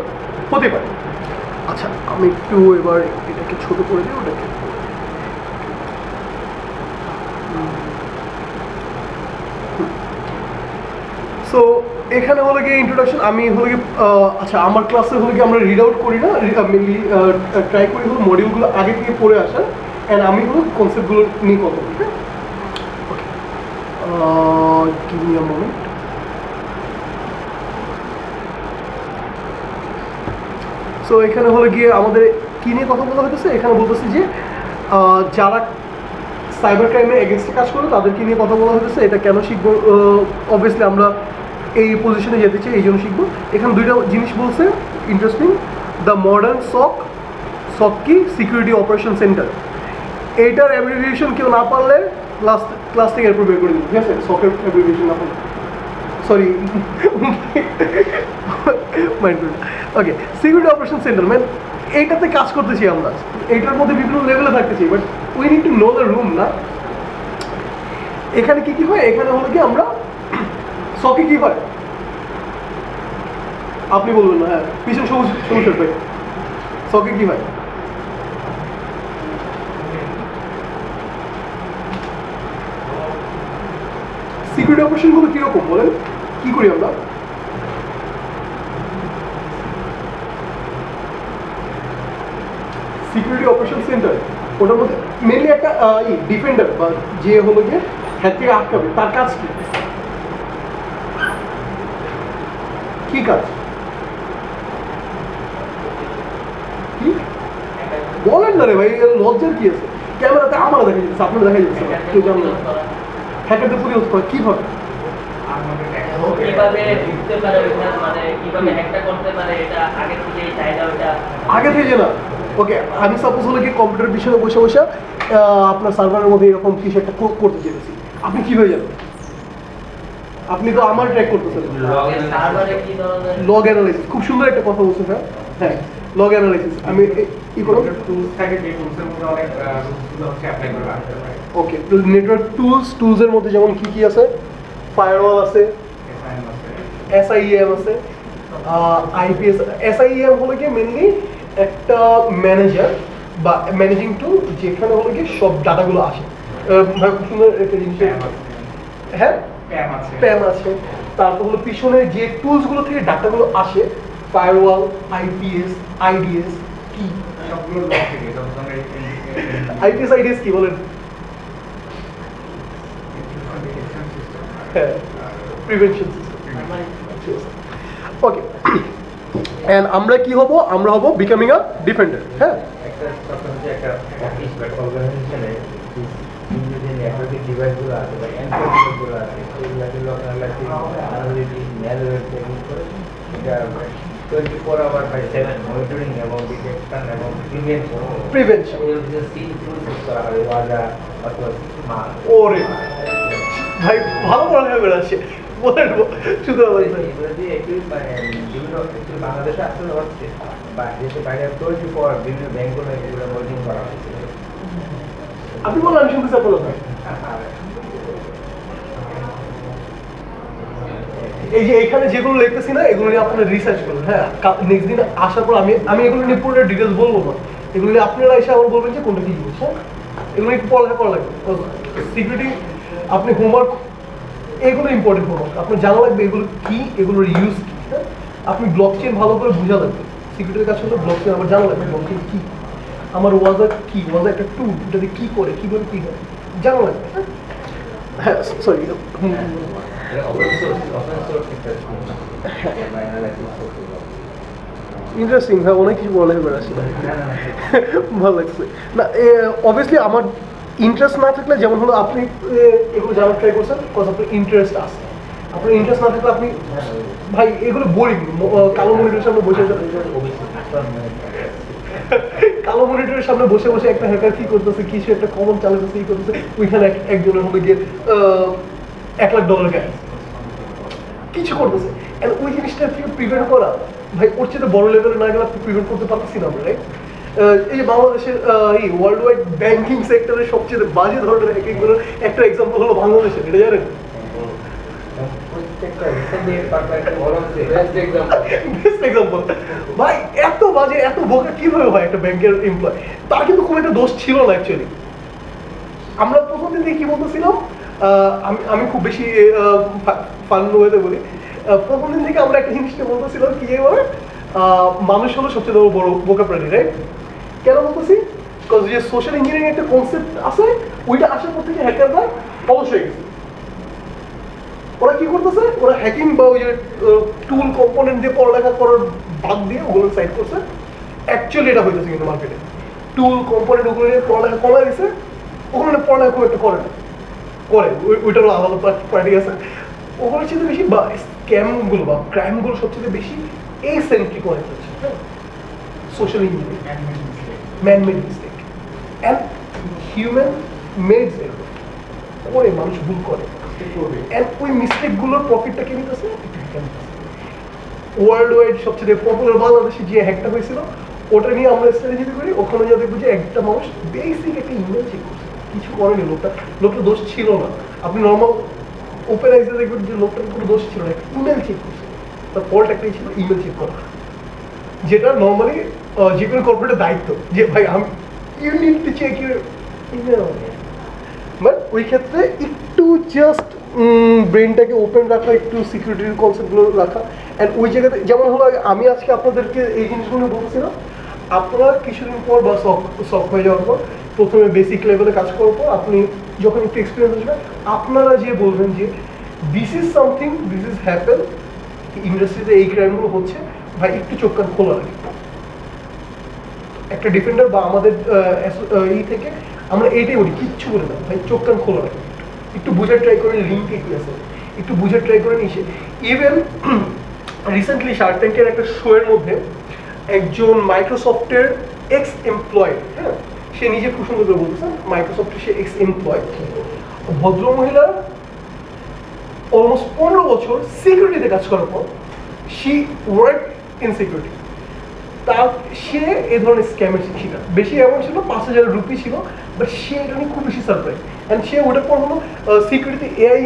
S1: হতে পারে। আচ্ছা, আমি একটু এবার এটাকে ছোট করে দিই, ওটাকে সো এখানে হলো গিয়ে ইন্ট্রোডাকশন। আমি হলো গিয়ে আচ্ছা, আমার ক্লাসে হলো গিয়ে আমরা রিড আউট করি না, মেনলি ট্রাই করি হলো মডিউলগুলো আগে থেকে পড়ে আসা, অ্যান্ড আমি হলো কনসেপ্টগুলো নিয়ে কথা বলি। হ্যাঁ, okay, give me a moment. So এখানে হলো গিয়ে আমাদের কী নিয়ে কথা বলা হতেছে, এখানে বলতেছি যে যারা সাইবার ক্রাইমের এগেনস্টে কাজ করে তাদেরকে নিয়ে কথা বলা হতেছে। এটা কেন শিখবো, অবভিয়াসলি আমরা এই পজিশনে যেতে চাই, এই জন্য শিখবো। এখানে দুইটা জিনিস বলছে ইন্টারেস্টিং, দ্য মডার্ন সক কি সিকিউরিটি অপারেশন সেন্টার। এইটার অ্যাব্রিভিয়েশন কেউ না পারলে ক্লাস থেকে এরপর বের করে দিন, ঠিক আছে? সকের অ্যাব্রিভিয়েশন না পারলে, সরি মাইন্ড করুন। ওকে, সিকিউরিটি অপারেশন সেন্টার মানে এইটাতে কাজ করতেছি আমরা, এইটার মধ্যে বিভিন্ন লেভেলে থাকতেছি, but we need to know the room না। এখানে কি হয়, এখানে হলো কি আমরা সকে কি হয় আপনি বলবেন না? হ্যাঁ, পিছনে সবুজ ভাই, সকে কি হয়? সিকিউরিটি অপারেশনগুলো কিরকম বলেন, কি করি আমরা? সিকিউরিটি অপারেশন সেন্টার, ওটার মধ্যে মেনলি একটা ডিফেন্ডার বা যে হলো গিয়ে হ্যাক থেকে আটকাবে, তার কাজ কি? কি কাজ? কি বলেন না রে ভাই, লজ্জার কি আছে? ক্যামেরাতে আমার দেখা যাচ্ছে, আপনার দেখা যাচ্ছে না, কেউ জানেন না। হ্যাকারদের প্রতিরোধ করে কিভাবে? আগে থেকে না। ওকে, আমি সাপোজ হলো কি কম্পিউটার পিছনে বসে বসে আপনার সার্ভারের মধ্যে এরকম কিছু একটা করতে চেয়েছি, আপনি কিভাবে জানেন? আপনি তো আমার ট্র্যাক করতেছেন। লগ অ্যানালাইসিস, খুব সুন্দর একটা কথা বলছেন। হ্যাঁ হ্যাঁ, লগ অ্যানালাইসিস আমি কি করব?
S2: টুলস থাকে, যে টুলসের মধ্যে অনেক রুলসগুলো হচ্ছে অ্যাপ্লাই করে রাখতে পারে।
S1: ওকে, নেটওয়ার্ক টুলসের মধ্যে যেমন কি আছে? ফায়ারওয়াল আছে, SIEM আছে, IPS। SIEM হলো কি মেনলি একটা ম্যানেজার বা ম্যানেজিং টুল, যেখানে হলো কি সব ডাটাগুলো আসে। খুব সুন্দর একটা জিনিস। হ্যাঁ, প্যাম আছে। তারপর হলো পিছনে যে টুলসগুলো থেকে ডাটাগুলো আসে, ফায়ারওয়াল, IPS, IDS কি
S2: সবগুলো লগ থেকে
S1: IDS কি বলেন? হ্যাঁ, প্রিভেনশন সিস্টেম। ওকে, অ্যান্ড আমরা কি হব, আমরা হব বিকামিং আ ডিফেন্ডার। হ্যাঁ,
S3: একটা তখন যে একটা অফিস বা অর্গানাইজেশনে যে নেটওয়ার্কের ডিভাইসগুলো আছে বা এনফোর্সমেন্টগুলো আছে সেগুলোকে আপনারা অলরেডি ম্যালওয়্যার ট্রেনিং করে এটা 24 আওয়ার বাই 7 মনিটরিং এবং ডিটেকশন এবং
S1: প্রিভেনশন।
S3: সিন প্রসেস করা হয় ওয়াজা অথবা স্মার্ট।
S1: ওরে ভাই ভালো পড়ালেখা করে আসছে, বলেন শুধু
S3: এগুলো দিয়ে একটু বিভিন্ন একটু বাংলাদেশে আসলে হচ্ছে বা দেশে বাইরে 24 বিভিন্ন ব্যাংকগুলো এগুলো মনিটরিং করা হচ্ছে।
S1: আপনি বলেন, আমি শুনতে চাই, বলেন। এই যে এখানে যেগুলো লিখতেছি না, এগুলো নিয়ে আপনারা রিসার্চ করুন। হ্যাঁ, নেক্সট দিন আসার পর আমি এগুলো নিয়ে পুরো ডিটেলস বলবো না, এগুলো নিয়ে আপনারা এসে আবার বলবেন যে কোনটা কি জিনিস। হ্যাঁ, এগুলো একটু পড়ালেখা করা লাগবে। সিকিউরিটি আপনি হোমওয়ার্ক, এগুলো ইম্পর্টেন্ট হোমওয়ার্ক আপনার জানা লাগবে, এগুলো কি, এগুলোর ইউজ কি। হ্যাঁ, আপনি ব্লক চেইন ভালো করে বোঝা লাগবে। সিকিউরিটির কাছে হলো ব্লক চেইন আমার জানা লাগবে, ব্লক চেইন কি, আমার ওয়াজা কি, ওয়াজা একটা টুল, এটাতে কি করে, কীভাবে কী হয় জানা লাগবে। হ্যাঁ, সরি, ইন্টারেস্টিং। হ্যাঁ, অনেক কিছু বলে বেড়াচ্ছি, ভালো লাগছে। না, অবভিয়াসলি আমার ইন্টারেস্ট না থাকলে, যেমন হলো আপনি এগুলো জানার ট্রাই করছেন বিকজ আপনার ইন্টারেস্ট আছে। আপনার ইন্টারেস্ট না থাকলে আপনি, ভাই এগুলো বোরিং। কালো মনিটরের সামনে বসে কালো মনিটরের সামনে বসে বসে একটা হ্যাকার কি করতেছে, কিছু একটা কমন চালাতেছে, কি করতেছে, ওইখানে একজনের মধ্যে গিয়ে $1,00,000 গায়ে কিছু করতেছে। ওই জিনিসটা থেকে প্রিভেন্ট করা, ভাই ওর চেয়ে বড় লেভেলে না গেলে আপনি প্রিভেন্ট করতে পারতেছি না আমরা, রাইট? এই যে বাংলাদেশের এই ওয়ার্ল্ড ওয়াইড ব্যাংকিং সেক্টরের সবচেয়ে বাজে ধরনের হ্যাকিংগুলোর একটা এক্সাম্পল হলো বাংলাদেশের, এটা জানেন? ভাই এত বাজে, এত বোকা কিভাবে হয় একটা ব্যাংকের এমপ্লয়? তার কিন্তু খুব একটা দোষ ছিল না অ্যাকচুয়ালি। আমরা প্রথম দিন থেকে কি বলতেছিলাম, আমি খুব বেশি ফান ওয়েতে বলি, প্রথম দিন থেকে আমরা একটা জিনিসটা বলতেছিলাম কি যে মানুষ হলো সবচেয়ে বড় বোকা প্রাণী, রাইট? কেন বলতেছি? বিকজ যে সোশ্যাল ইঞ্জিনিয়ারিং একটা কনসেপ্ট আছে, ওইটা আসার পর থেকে হ্যাকাররা অবশ্যই গেছে। ওরা কি করতেছে, ওরা হ্যাকিং বা ওই যে টুল কম্পোনেন্ট দিয়ে পড়ালেখা করার বাদ দিয়ে ওগুলো সাইড করছে। অ্যাকচুয়ালি এটা হইতেছে কিন্তু মার্কেটে টুল কম্পোনেন্ট ওগুলো নিয়ে পড়ালেখা কমাই দিছে, ওগুলো নিয়ে পড়ালেখা খুব একটা করে না, করে ওইটারও আলাদা পার্টি আছে। ওগুলোর চেয়ে বেশি বা স্ক্যামগুলো বা ক্রাইমগুলো সবচেয়ে বেশি এই সেন্ট্রিক অনেক হচ্ছে। হ্যাঁ, social engineering, man-made mistake and human made এরকম করে মানুষ ভুল করে। অ্যান্ড ওই মিস্টেকগুলোর প্রফিটটা কে নিতেছে? ওয়ার্ল্ড ওয়াইড সবচেয়ে পপুলার বাংলাদেশে যে হ্যাকটা হয়েছিল, ওটা নিয়ে আমরা স্ট্র্যাটেজি করি। ওখানে যা দেখবো যে একটা মানুষ বেসিক একটা ইমেল চেক করছে, কিছু করেনি, লোকটা দোষ ছিল না। আপনি নর্মাল ওপেন আইসে দেখবেন যে লোকটার কোনো দোষ ছিল না, ইমেল চেক করছে। তার ফল্ট একটাই ছিল, ইমেল চেক করা, যেটা নর্মালি যে কোনো কর্পোরেটের দায়িত্ব যে ভাই আমি you need to check your email. But ওই ক্ষেত্রে একটু জাস্ট ব্রেনটাকে ওপেন রাখা, একটু সিকিউরিটির কনসেপ্টগুলো রাখা। অ্যান্ড ওই জায়গাতে যেমন হলো, আমি আজকে আপনাদেরকে এই জিনিসগুলো বলছিলাম, আপনারা কিছুদিন পর বা শখ হয়ে যাওয়ার পর, প্রথমে বেসিক লেভেলে কাজ করার পর আপনি যখন একটু এক্সপিরিয়েন্স আসবে, আপনারা যে বলবেন যে this is something, this is happen, ইন্ডাস্ট্রিতে এই ক্রাইমগুলো হচ্ছে, ভাই একটু চোখ কান খোলা রাখি। একটা ডিফেন্ডার বা আমাদের এই থেকে আমরা এইটাই বলি, কিচ্ছু বলে না ভাই, চোখ কান খোলা রাখি, একটু বুঝার ট্রাই করেন লিঙ্কে কি আছে, একটু বুঝার ট্রাই করেন। ইভেন রিসেন্টলি শার্ক ট্যাঙ্কের একটা শোয়ের মধ্যে একজন মাইক্রোসফটের এক্স এমপ্লয়, হ্যাঁ, সে নিজে খুব সুন্দর করে বলতেছে মাইক্রোসফটের সে এক্স এমপ্লয়, ভদ্রমহিলার অলমোস্ট 15 বছর সিকিউরিটিতে কাজ করার পর শি ওয়ার্ক ইন সিকিউরিটি। তার সে এই ধরনের স্ক্যামের শিকার, বেশি অ্যামাউন্ট ছিল 5,000 রুপি ছিল, বাট সে এটা নিয়ে খুব বেশি সারপ্রাইজ। অ্যান্ড সে ওটার পর হলো সিকিউরিটি এআই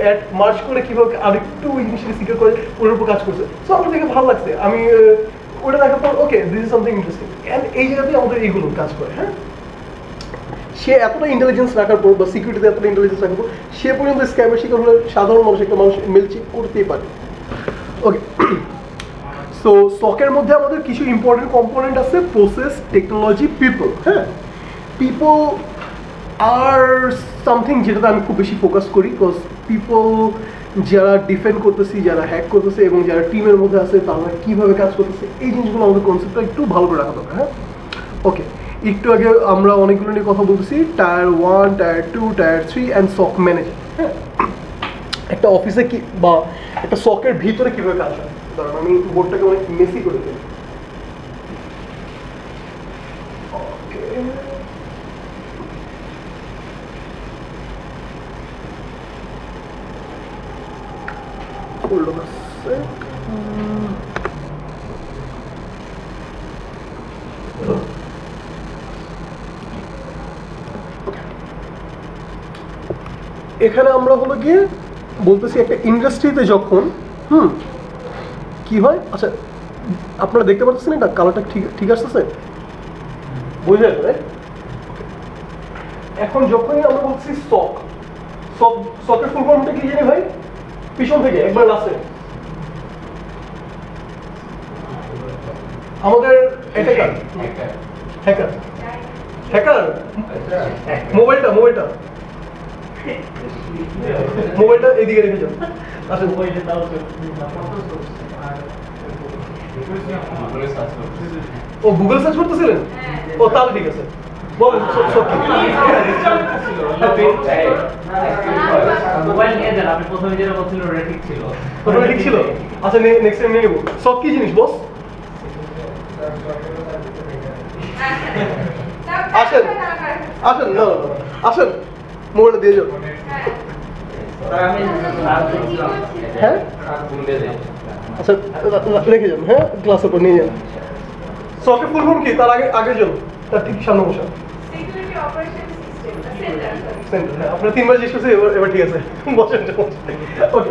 S1: অ্যাড মার্চ করে কীভাবে আরেকটু ওই জিনিসটা সিকিউর করে ওটার উপর কাজ করছে। সো আমার দেখে ভালো লাগছে, আমি ওটা দেখার পর okay this is something interesting. And এই জায়গাতেই আমাদের এইগুলো কাজ করে। হ্যাঁ, সে এতটা ইন্টেলিজেন্স রাখার পর বা সিকিউরিটিতে এতটা ইন্টেলিজেন্স রাখার পর সে পর্যন্ত স্ক্যামের শিকার হলে সাধারণ মানুষ, একটা মানুষ মেল চেক করতেই পারে। ওকে, সো সকের মধ্যে আমাদের কিছু ইম্পর্টেন্ট কম্পোনেন্ট আছে, প্রসেস, টেকনোলজি, পিপল। হ্যাঁ, পিপল আর সামথিং যেটাতে আমি খুব বেশি ফোকাস করি, বিকজ পিপল যারা ডিফেন্ড করতেছি, যারা হ্যাক করতেছে এবং যারা টিমের মধ্যে আছে তারা কীভাবে কাজ করতেছে, এই জিনিসগুলো আমাদের কনসেপ্টটা একটু ভালো করে রাখা দরকার। হ্যাঁ, ওকে। একটু আগে আমরা অনেকগুলো নিয়ে কথা বলতেছি, টায়ার 1, টায়ার 2, টায়ার 3 অ্যান্ড সক ম্যানেজার। হ্যাঁ, একটা অফিসে কি বা একটা সকের ভিতরে কীভাবে কাজ হয়, ধরুন আমি বোর্ডটাকে অনেক মেসি করে দিই। Hold on a sec. এখানে আমরা হলো গিয়ে বলতেছি একটা ইন্ডাস্ট্রিতে যখন কি হয়, আচ্ছা আপনারা দেখতে পাচ্ছেন এটা কালারটা ঠিক আসতেছে, বুঝলেন? এখন যখনই আমরা বলছি সকের ফুল ফর্মটা কি জানি ভাই, পিছন থেকে একবার লাস্টে আমাদের হ্যাকার মোবাইলটা এদিকে রেখে যান। আচ্ছা, ও গুগল সার্চ করতেছিলেন? ও তাহলে ঠিক আছে, বলেন।
S3: মোবাইল নিয়ে যান, আপনি প্রথমে যেটা বলছিল ওটা ঠিক ছিল।
S1: ঠিক ছিল? আচ্ছা, নেক্সট টাইম নিয়ে নেবো। সব কি জিনিস বস? আসেন আসেন, না আসেন, মোবাইলটা দিয়ে যাও। হ্যাঁ, আচ্ছা রেখে যান। হ্যাঁ, ক্লাসের পর নিয়ে যান। সকের ফুল ফর্ম কি, তার আগে যান, তার ঠিক সামনে বসা। আপনার 3 বার জিজ্ঞেস করছে, এবার ঠিক আছে, বসেন। ওকে,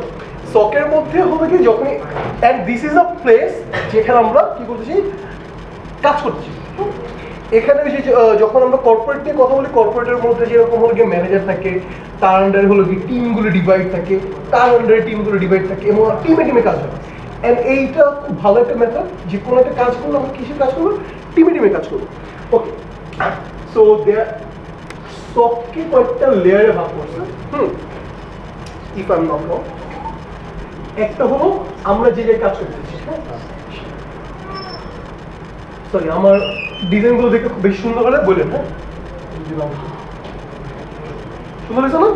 S1: সকের মধ্যে হবে কি যখনই, and this is a place যেখানে আমরা কি করতেছি, কাজ করতেছি। এখানে যখন আমরা কর্পোরেট নিয়ে কথা বলি, কর্পোরেটের মধ্যে যেরকম হলো গিয়ে ম্যানেজার থাকে, তার আন্ডারে হলো কি টিমগুলো ডিভাইড থাকে, তার আন্ডারে টিমগুলো ডিভাইড থাকে এবং টিমে কাজ হয়। অ্যান্ড এইটা খুব ভালো একটা মেথড, যে কোনো একটা কাজ করলে আমরা কিসের কাজ করবো, টিমে কাজ করবো। ওকে, সো দেয়ার সবকে কয়েকটা লেয়ারে ভাগ করছে। If I am not wrong, একটা হলো আমরা যে কাজ করতেছি। সরি, আমার ডিজাইনগুলো দেখে খুব বেশি সুন্দর হলে বললেন। হ্যাঁ, সুন্দর হয়েছে না?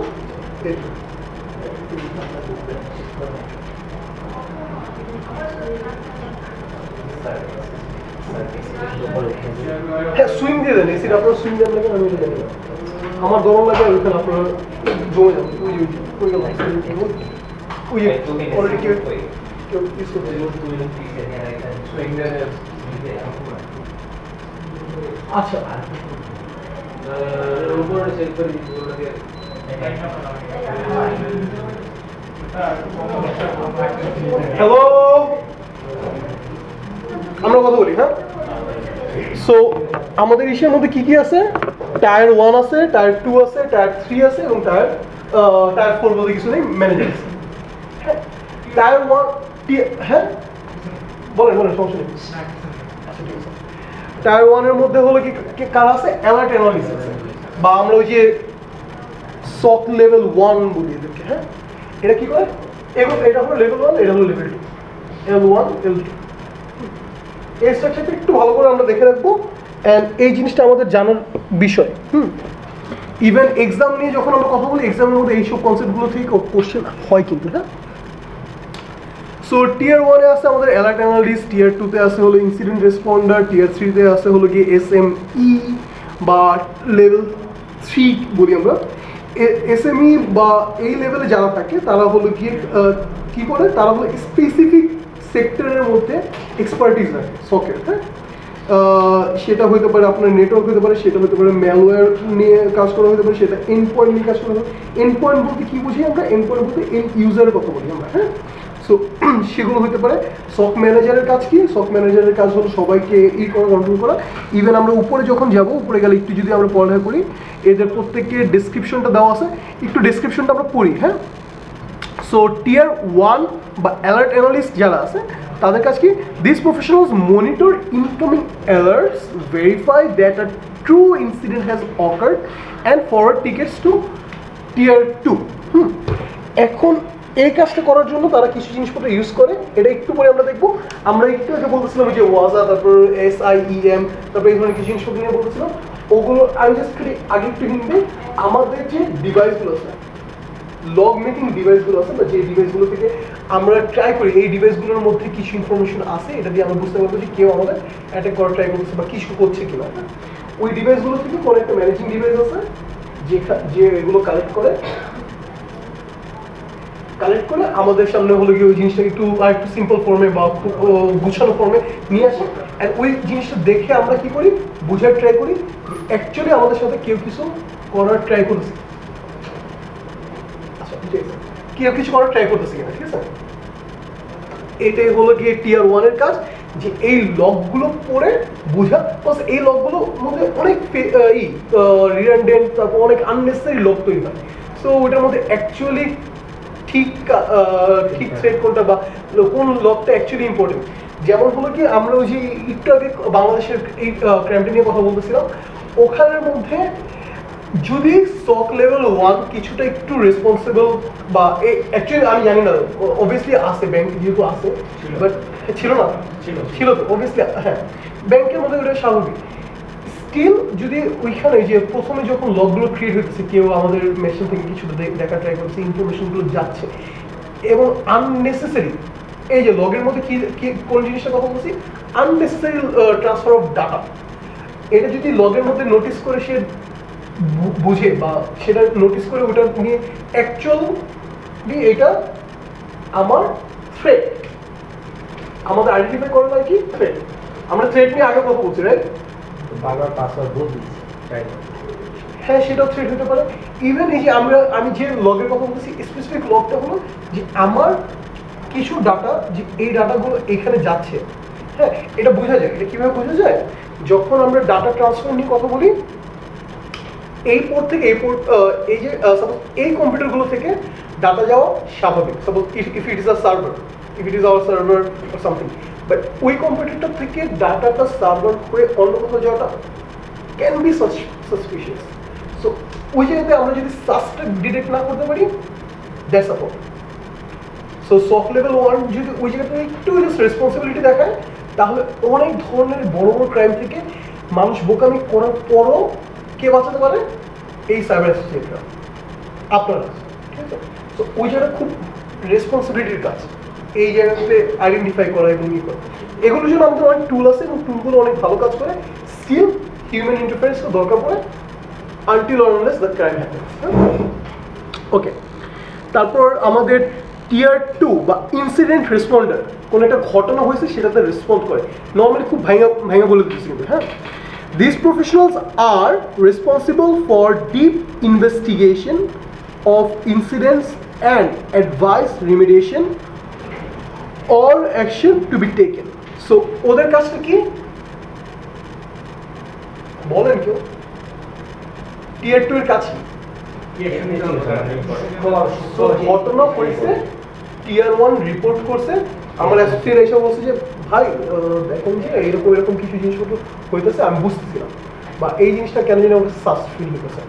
S1: হ্যাঁ, সুইং দিয়ে দেন। এসির আপনার সুইং দেন না কেন আমি জানি না, আমার গরম লাগে ওইখানে আপনারা জমে যাবেন। অলরেডি কেউ ইউজ করতে আচ্ছা, হ্যালো, আমরা কথা বলি। হ্যাঁ, সো আমাদের ইসের মধ্যে কি আছে, টায়ার 1 আছে, টায়ার 2 আছে, টায়ার 3 আছে এবং টায়ার 4 বলতে কিছু নেই, ম্যানেজার আছে। টায়ার 1, হ্যাঁ বলেন সমস্যা নেই। আচ্ছা, ঠিক আছে। টায়ার 1 এর মধ্যে হলো কি কার আছে, অ্যালার্ট অ্যানালিসিস আছে, বা আমরা ওই যে সক লেভেল 1 বলি এদেরকে। হ্যাঁ, এটা কি করে, এটা হলো লেভেল 1, এটা হলো লেভেল 2, L1 L2। এই স্ট্রাকচারটা একটু ভালো করে আমরা দেখে রাখবো, অ্যান্ড এই জিনিসটা আমাদের জানার বিষয়। ইভেন এক্সাম নিয়ে যখন আমরা কথা বলি, এক্সামের মধ্যে এইসব কনসেপ্টগুলো থেকে কোশ্চেন হয় কিন্তু। হ্যাঁ, সো টিয়ার 1 এ আছে আমাদের অ্যালার্ট অ্যানালিস্ট, টিয়ার 2 তে আছে হলো ইনসিডেন্ট রেসপন্ডার, টিয়ার 3 তে আছে হলো গিয়ে SME বা লেভেল 3 বলি আমরা। SME বা এই লেভেলে যারা থাকে তারা হলো গিয়ে কি করে, তারা হলো স্পেসিফিক সেক্টরের মধ্যে এক্সপার্টিস রাখে সকের। হ্যাঁ, সেটা হতে পারে আপনার নেটওয়ার্ক হতে পারে, সেটা হতে পারে ম্যালওয়্যার নিয়ে কাজ করা হতে পারে, সেটা এন্ড পয়েন্ট নিয়ে কাজ করা হতে পারে। এন্ড পয়েন্ট বলতে কি বুঝি আমরা, এন্ড পয়েন্ট বলতে এন্ড ইউজারের কথা বলি আমরা। হ্যাঁ, সো সেগুলো হতে পারে। সক ম্যানেজারের কাজ কি, সক ম্যানেজারের কাজ হলো সবাইকে কন্ট্রোল করা। ইভেন আমরা উপরে যখন যাবো, উপরে গেলে একটু যদি আমরা পড়ালেখা করি, এদের প্রত্যেকের ডেসক্রিপশনটা দেওয়া আছে, একটু ডেসক্রিপশনটা আমরা পড়ি। হ্যাঁ, সো টিয়ার 1 বা অ্যালার্ট অ্যানালিস্ট যারা আছে তাদের কাজ কি, this professionals monitor incoming alerts, verify that a true incident has occurred and forward tickets to tier 2। এখন এই কাজটা করার জন্য তারা কিছু জিনিসপত্র ইউজ করে, এটা একটু পরে আমরা দেখবো। আমরা একটু আগে বলতেছিলাম যে ওয়াজা, তারপর SIEM, তারপর এই ধরনের কিছু জিনিসপত্র নিয়ে বলতেছিলাম, ওগুলো আমি জাস্ট খালি আগে একটু হিন্দি আমাদের যে ডিভাইসগুলো আছে, লগ মেকিং ডিভাইসগুলো আছে বা যে ডিভাইসগুলো থেকে আমরা ট্রাই করি, এই ডিভাইসগুলোর মধ্যে কিছু ইনফরমেশন আছে, এটা দিয়ে আমরা বুঝতে পারবো যে কেউ আমাদের অ্যাটাক করার ট্রাই করতেছে বা কিছু করছে কিনা। ওই ডিভাইসগুলো থেকে কোনো একটা ম্যানেজিং ডিভাইস আছে যে এগুলো কালেক্ট করে আমাদের সামনে হলো গিয়ে ওই জিনিসটাকে একটু আর একটু সিম্পল ফর্মে বা গুছানো ফর্মে নিয়ে আসে। অ্যান্ড ওই জিনিসটা দেখে আমরা কি করি, বোঝার ট্রাই করি অ্যাকচুয়ালি আমাদের সাথে কেউ কিছু করার ট্রাই করতেছে। আচ্ছা ঠিক আছে, কেউ কিছু করার ট্রাই করতেছে কিনা, ঠিক আছে। এটাই হলো গিয়ে টিয়ার 1 এর কাজ, যে এই লকগুলো পড়ে বোঝা। এই লকগুলোর মধ্যে অনেক রিডান্ডেন্ট, তারপর অনেক আননেসেসারি লক তৈরি হয়। সো ওটার মধ্যে অ্যাকচুয়ালি ঠিক থ্রেড কোনটা বা কোন লকটা অ্যাকচুয়ালি ইম্পর্টেন্ট। যেমন হলো কি আমরা ওই যে একটু আগে বাংলাদেশের এই ক্রাইমটা নিয়ে কথা বলতেছিলাম, ওখানের মধ্যে যদি SOC লেভেল 1 কিছুটা একটু রেসপন্সিবল বা অ্যাকচুয়ালি আমি জানি না, অবভিয়াসলি আছে, ব্যাংক যেহেতু আছে, বাট ছিল না, ছিল তো অবভিয়াসলি, হ্যাঁ ব্যাংকের মধ্যে ওটা স্বাভাবিক। স্টিল যদি ওইখানে যে প্রথমে যখন লকগুলো ক্রিয়েট হইতেছে, কেউ আমাদের মেশিন থেকে কিছু দেখা ট্রাই করছে, ইনফরমেশনগুলো যাচ্ছে এবং আননেসেসারি, এই যে লগের মধ্যে কি কোন জিনিসটা কথা বলছি, আননেসেসারি ট্রান্সফার অফ ডাটা, এটা যদি লগের মধ্যে নোটিস করে সে বুঝে বা সেটা নোটিস করে ওটা নিয়ে অ্যাকচুয়ালি এটা আমার থ্রেট, আমাদের আইডেন্টিফাই করা হয় কি থ্রেট। আমরা থ্রেট নিয়ে আগে কথা বলছি, রাইট?
S3: বারবার পাসওয়ার্ড বল দিচ্ছি,
S1: হ্যাঁ সেটাও থ্রেট হতে পারে। ইভেন এই যে আমি যে লগের কথা বলতেছি, স্পেসিফিক লগটা হলো যে আমার কিছু ডাটা, যে এই ডাটাগুলো এখানে যাচ্ছে, হ্যাঁ এটা বোঝা যায়। এটা কিভাবে বোঝা যায়, যখন আমরা ডাটা ট্রান্সফার নিয়ে কথা বলি, এই পোর্ট থেকে এই পোর্ট, এই যে সাপোজ এই কম্পিউটারগুলো থেকে ডাটা যাওয়া স্বাভাবিক, suppose if it is a server, if it is our server or something, but ওই কম্পিউটারটা থেকে ডাটাটা সার্ভার করে অন্য কোথাও যাওয়াটা ক্যান বি সাসপিশিয়াস। সো ওই জায়গাতে আমরা যদি সাসপেক্ট ডিটেক্ট না করতে পারি, that's a problem. So SOC level 1 যদি ওই জায়গাতে একটু রেসপন্সিবিলিটি দেখায়, তাহলে অনেক ধরনের বড় বড় ক্রাইম থেকে মানুষ বোকামি করার পরও কে বাঁচাতে পারে, এই সাইবার অ্যাসোসিয়েটরা, আপনারা, ঠিক আছে। তো ওই জায়গাটা খুব রেসপন্সিবিলিটির কাজ, এই জায়গাতে আইডেন্টিফাই করা এবং ই করা। এগুলোর জন্য আমাদের অনেক টুল আছে এবং টুলগুলো অনেক ভালো কাজ করে। স্টিল হিউম্যান ইন্টারফেরেন্সকে দরকার পড়ে until or unless the crime happens. Okay, তারপর আমাদের টিয়ার 2 বা ইনসিডেন্ট রেসপন্ডার, কোনো একটা ঘটনা হয়েছে সেটাতে রেসপন্ড করে। নর্মালি খুব ভাঙা বলে দিচ্ছি কিন্তু, হ্যাঁ। These professionals are responsible for deep investigation of incidents and advise remediation or action to be taken. So, ওদের কাজটা কি বলেন কেউ? টিয়ার 2 এর কাজ কি? ঘটনা হয়েছে, টিয়ার 1 রিপোর্ট করছে, আমার অ্যাসোসিয়েট এসে বলছে যে ভাই দেখুন যে এরকম কিছু জিনিসপত্র হইতেছে, আমি বুঝতেছিলাম, বা এই জিনিসটা কেন জানি আমার সাস ফিল হইতেছে,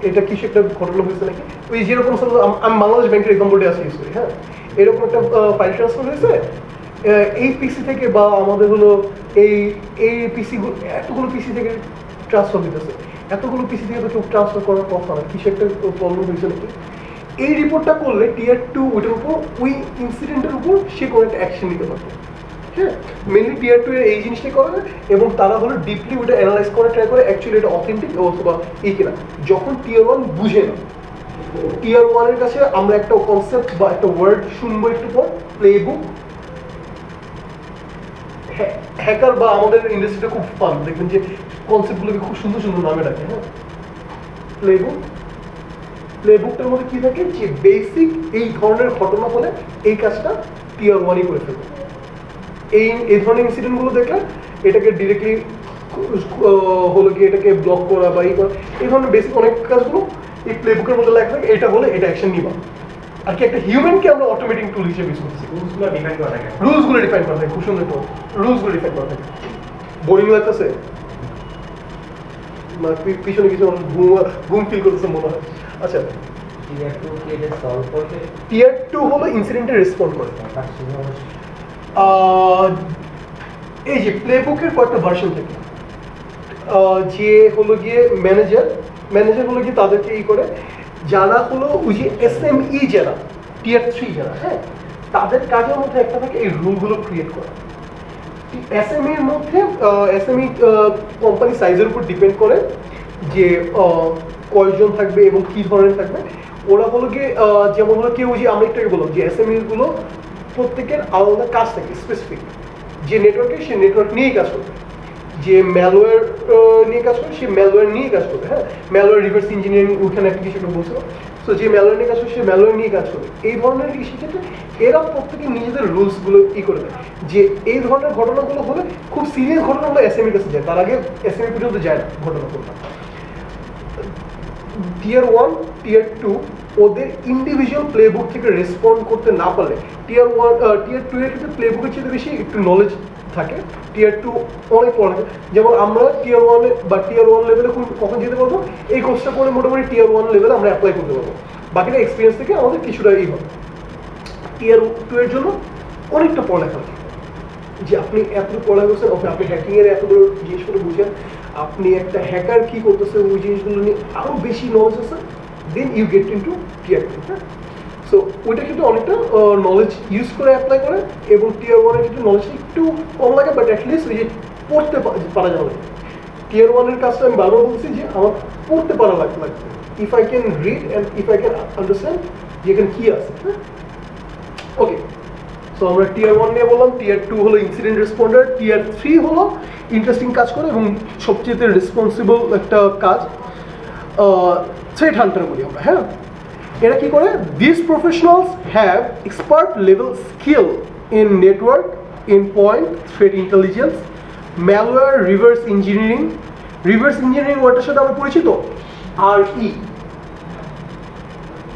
S1: এটা কিছু একটা ঘটনা হয়েছে নাকি। ওই যেরকম আমি বাংলাদেশ ব্যাংকের এক্সাম্পলটা আসি ইউজ করি, হ্যাঁ, এরকম একটা ফাইল ট্রান্সফার হয়েছে এই পিসি থেকে, বা আমাদের হলো এই পিসিগুলো, এতগুলো পিসি থেকে ট্রান্সফার হইতেছে, এতগুলো পিসি থেকে তো কেউ ট্রান্সফার করার কথা না, কিছু একটা প্রবলেম হয়েছে নাকি। এই রিপোর্টটা করলে টিয়ার 2 ওইটার উপর, ওই ইনসিডেন্টের উপর সে কোনো একটা অ্যাকশন নিতে পারবে, হ্যাঁ। মেনলি টিয়ার 2 এর এই জিনিসটাই করে, এবং তারা হলো ডিপলি ওটা অ্যানালাইজ করে ট্রাই করে অ্যাকচুয়ালি এটা অথেন্টিক অথবা এই কিনা। যখন টিয়ার 1 বুঝে না, টিয়ার 1 এর কাছে আমরা একটা কনসেপ্ট বা একটা ওয়ার্ড শুনবো একটু পর, প্লেবুক। হ্যাকার বা আমাদের ইন্ডাস্ট্রিটা খুব ফান, দেখবেন যে কনসেপ্টগুলোকে খুব সুন্দর সুন্দর নামে রাখে, হ্যাঁ। প্লেবুকটার মধ্যে কি থাকে, যে বেসিক এই ধরনের ঘটনা হলে এই কাজটা টিয়ার 1ই করে ফেলবে। এই ধরনের ইনসিডেন্টগুলো দেখলে এটাকে ডিরেক্টলি হলো কি এটাকে ব্লক করা বা এই করা, এই ধরনের বেসিক অনেক কাজগুলো এই প্লেবুকের মধ্যে লেখা থাকে, এটা হলে এটা অ্যাকশন নিবা। আর কি একটা হিউম্যানকে আমরা অটোমেটিক টুল হিসেবে ইউজ করছি, রুলসগুলো ডিফাইন করা থাকে, খুব সুন্দর তো রুলসগুলো ডিফাইন করা থাকে। বোরিং লাগতেছে, পিছনে কিছু ঘুম ফিল করতেছে মনে হয়। আচ্ছা,
S3: টিয়ার 2 কি এটা সলভ করবে?
S1: টিয়ার 2 হলো ইনসিডেন্টে রেসপন্ড করে।
S3: তার সুযোগ
S1: এই যে প্লেবুকের কয়েকটা ভার্সন থাকে, যে হলো গিয়ে ম্যানেজার হলো গিয়ে তাদেরকে করে, যারা হলো ওই যে SME যারা টিয়ার 3 যারা, হ্যাঁ, তাদের কাজের মধ্যে একটা থাকে এই রুলগুলো ক্রিয়েট করা। SME এর মধ্যে SME কোম্পানি সাইজের উপর ডিপেন্ড করে যে কয়জন থাকবে এবং কি ধরনের থাকবে। ওরা হলো গিয়ে যেমন হলো কেউ যে আমরা একটু বললাম যে SME গুলো প্রত্যেকের আলাদা কাজ থাকে স্পেসিফিক, যে নেটওয়ার্কে সে নেটওয়ার্ক নিয়েই কাজ করবে, যে ম্যালওয়্যার নিয়ে কাজ করবে সে ম্যালওয়্যার নিয়ে কাজ করবে, হ্যাঁ, ম্যালওয়্যার রিভার্স ইঞ্জিনিয়ারিং ওখানে একটা কিছু একটা বলছিল। সো যে ম্যালওয়্যার নিয়ে কাজ করবে সে ম্যালওয়্যার নিয়ে কাজ করবে। এই ধরনের ইস্যু ক্ষেত্রে এরা প্রত্যেকে নিজেদের রুলসগুলো করে দেয়, যে এই ধরনের ঘটনাগুলো হলে খুব সিরিয়াস ঘটনাগুলো SME কাছে যায়, তার আগে SME পর্যন্ত যায় না ঘটনাগুলো। টিয়ার 1 টিয়ার 2 ওদের ইন্ডিভিজুয়াল প্লেবুক থেকে রেসপন্ড করতে না পারলে টিয়ার 2 এর ক্ষেত্রে প্লেবুকের চেয়ে বেশি একটু নলেজ থাকে, টিয়ার 2 অনেক পড়া থাকে। যেমন আমরা টিয়ার 1 বা টিয়ার 1 লেভেলে কখন যেতে পারবো, এই কোর্সটা করে মোটামুটি টিয়ার 1 লেভেলে আমরা অ্যাপ্লাই করতে পারবো, বাকিটা এক্সপিরিয়েন্স থেকে আমাদের কিছুটা এই হবে। টিয়ার 2 এর জন্য অনেকটা পড়ালেখা থাকে, যে আপনি এত পড়া করছেন, আপনি হ্যাকিংয়ের এতগুলো জিনিসগুলো বুঝেন, আপনি একটা হ্যাকার কি করতেছে ওই জিনিসগুলো নিয়ে আরও বেশি নলেজ আছে, then you get into tier 2, হ্যাঁ। সো ওইটা কিন্তু অনেকটা নলেজ ইউজ করে অ্যাপ্লাই করে, এবং টিয়ার 1 এর কিন্তু নলেজটা একটু কম লাগে, বাট অ্যাটলিস্ট ওই যে পড়তে পারা যাবে। টিয়ার 1 এর কাজটা আমি বারবার বলছি যে আমার পড়তে পারা লাগবে, if I can read and if I can understand যে এখানে কী আছে, হ্যাঁ। ওকে, সো আমরা টিয়ার 1 নিয়ে বললাম, টিয়ার 2 হলো ইনসিডেন্ট রেসপন্ডার, টিয়ার 3 হলো ইন্টারেস্টিং কাজ করে এবং সবচেয়ে রেসপন্সিবল একটা কাজ থ্রেট হান্টার বলি আমরা, হ্যাঁ। এরা কি করে, this professionals have expert level skill in network, endpoint threat intelligence, malware, reverse engineering ওয়ার্ডটার সাথে আমরা পরিচিত, RE।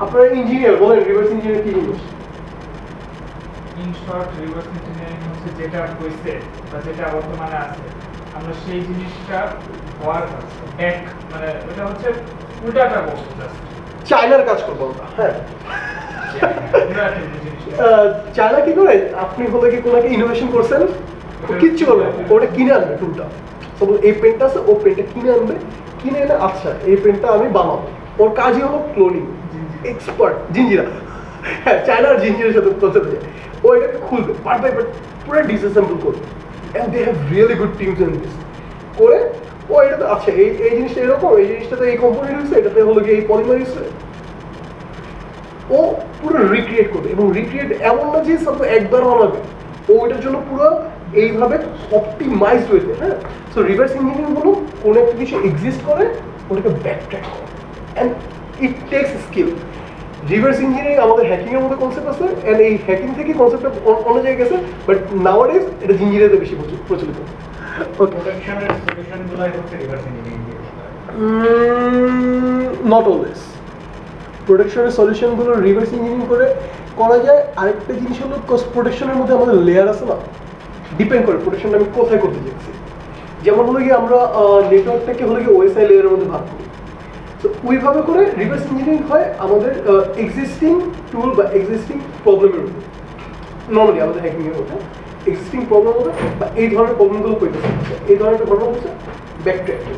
S1: আপনারা ইঞ্জিনিয়ার বলেন, রিভার্স ইঞ্জিনিয়ার কি জিনিস?
S2: ইন শর্ট, রিভার্স ইঞ্জিনিয়ারিং হচ্ছে যেটা হয়েছে বা যেটা বর্তমানে আছে, আমরা সেই জিনিসটা হওয়ার ব্যাক, মানে ওটা হচ্ছে উল্টাটা বলবো, জাস্ট
S1: চায়নার কাজ করবো আমরা, হ্যাঁ।
S2: জিনিসটা
S1: চায়না কি করে, আপনি হলো কি কোনো একটা ইনোভেশন করছেন, কিচ্ছু করবে না, ওটা কিনে আনবে টুলটা। সাপোজ এই পেনটা আছে, ও পেনটা কিনে আনবে, কিনে এনে আচ্ছা এই পেনটা আমি বানাবো, ওর কাজই হলো ক্লোনিং, এক্সপার্ট জিঞ্জিরা, হ্যাঁ, চায়নার জিঞ্জিরের সাথে পৌঁছাতে যায়। ও এটাকে খুলবে পার্ট বাই পার্ট, পুরো ডিসঅ্যাসেম্বল করবে, and they have really good teams in this করে। ও এটাতে আচ্ছা এই জিনিসটা এরকম, এই জিনিসটাতে এই কোম্পানি ইউজ, এটাতে হলো কি এই পলিমার ইউজ, ও পুরো রিক্রিয়েট করবে। এবং রিক্রিয়েট এমন না যে সব একবার বানাবে, ও ওইটার জন্য পুরো এইভাবে অপটিমাইজড হয়েছে, হ্যাঁ। সো রিভার্স ইঞ্জিনিয়ারিং হলো কোনো একটা কিছু এক্সিস্ট করে ওটাকে ব্যাক ট্র্যাক করে, and it takes skill. Reverse engineering আমাদের হ্যাকিংয়ের মধ্যে কনসেপ্ট আছে, অ্যান্ড এই হ্যাকিং থেকে কনসেপ্টটা অন্য জায়গায় গেছে, বাট নাওয়াডেজ এটা ইঞ্জিনিয়ারিংতে বেশি প্রচলিত। ওকে,
S3: প্রোটেকশনের সলিউশনগুলোই হচ্ছে রিভার্স ইঞ্জিনিয়ারিং।
S1: Not always. প্রোটেকশনের সলিউশনগুলো রিভার্স ইঞ্জিনিয়ারিং করে করা যায়। আরেকটা জিনিস হলো প্রোটেকশনের মধ্যে আমাদের লেয়ার আছে না, ডিপেন্ড করে প্রোটেকশনটা আমি কোথায় করতে চাইছি। যেমন হলো গিয়ে আমরা নেটওয়ার্কটাকে হলো গিয়ে ওএসআই লেয়ারের মধ্যে ভাগ করি, তো ওইভাবে করে রিভার্স ইঞ্জিনিয়ারিং হয় আমাদের এক্সিস্টিং টুল বা এক্সিস্টিং প্রবলেমের উপর। নর্মালি আমাদের হ্যাকিংয়ের মধ্যে এক্সিস্টিং প্রবলেম হবে বা এই ধরনের প্রবলেমগুলো করতেছে, এই ধরনের একটা ঘটনা হচ্ছে ব্যাক ট্র্যাকিং,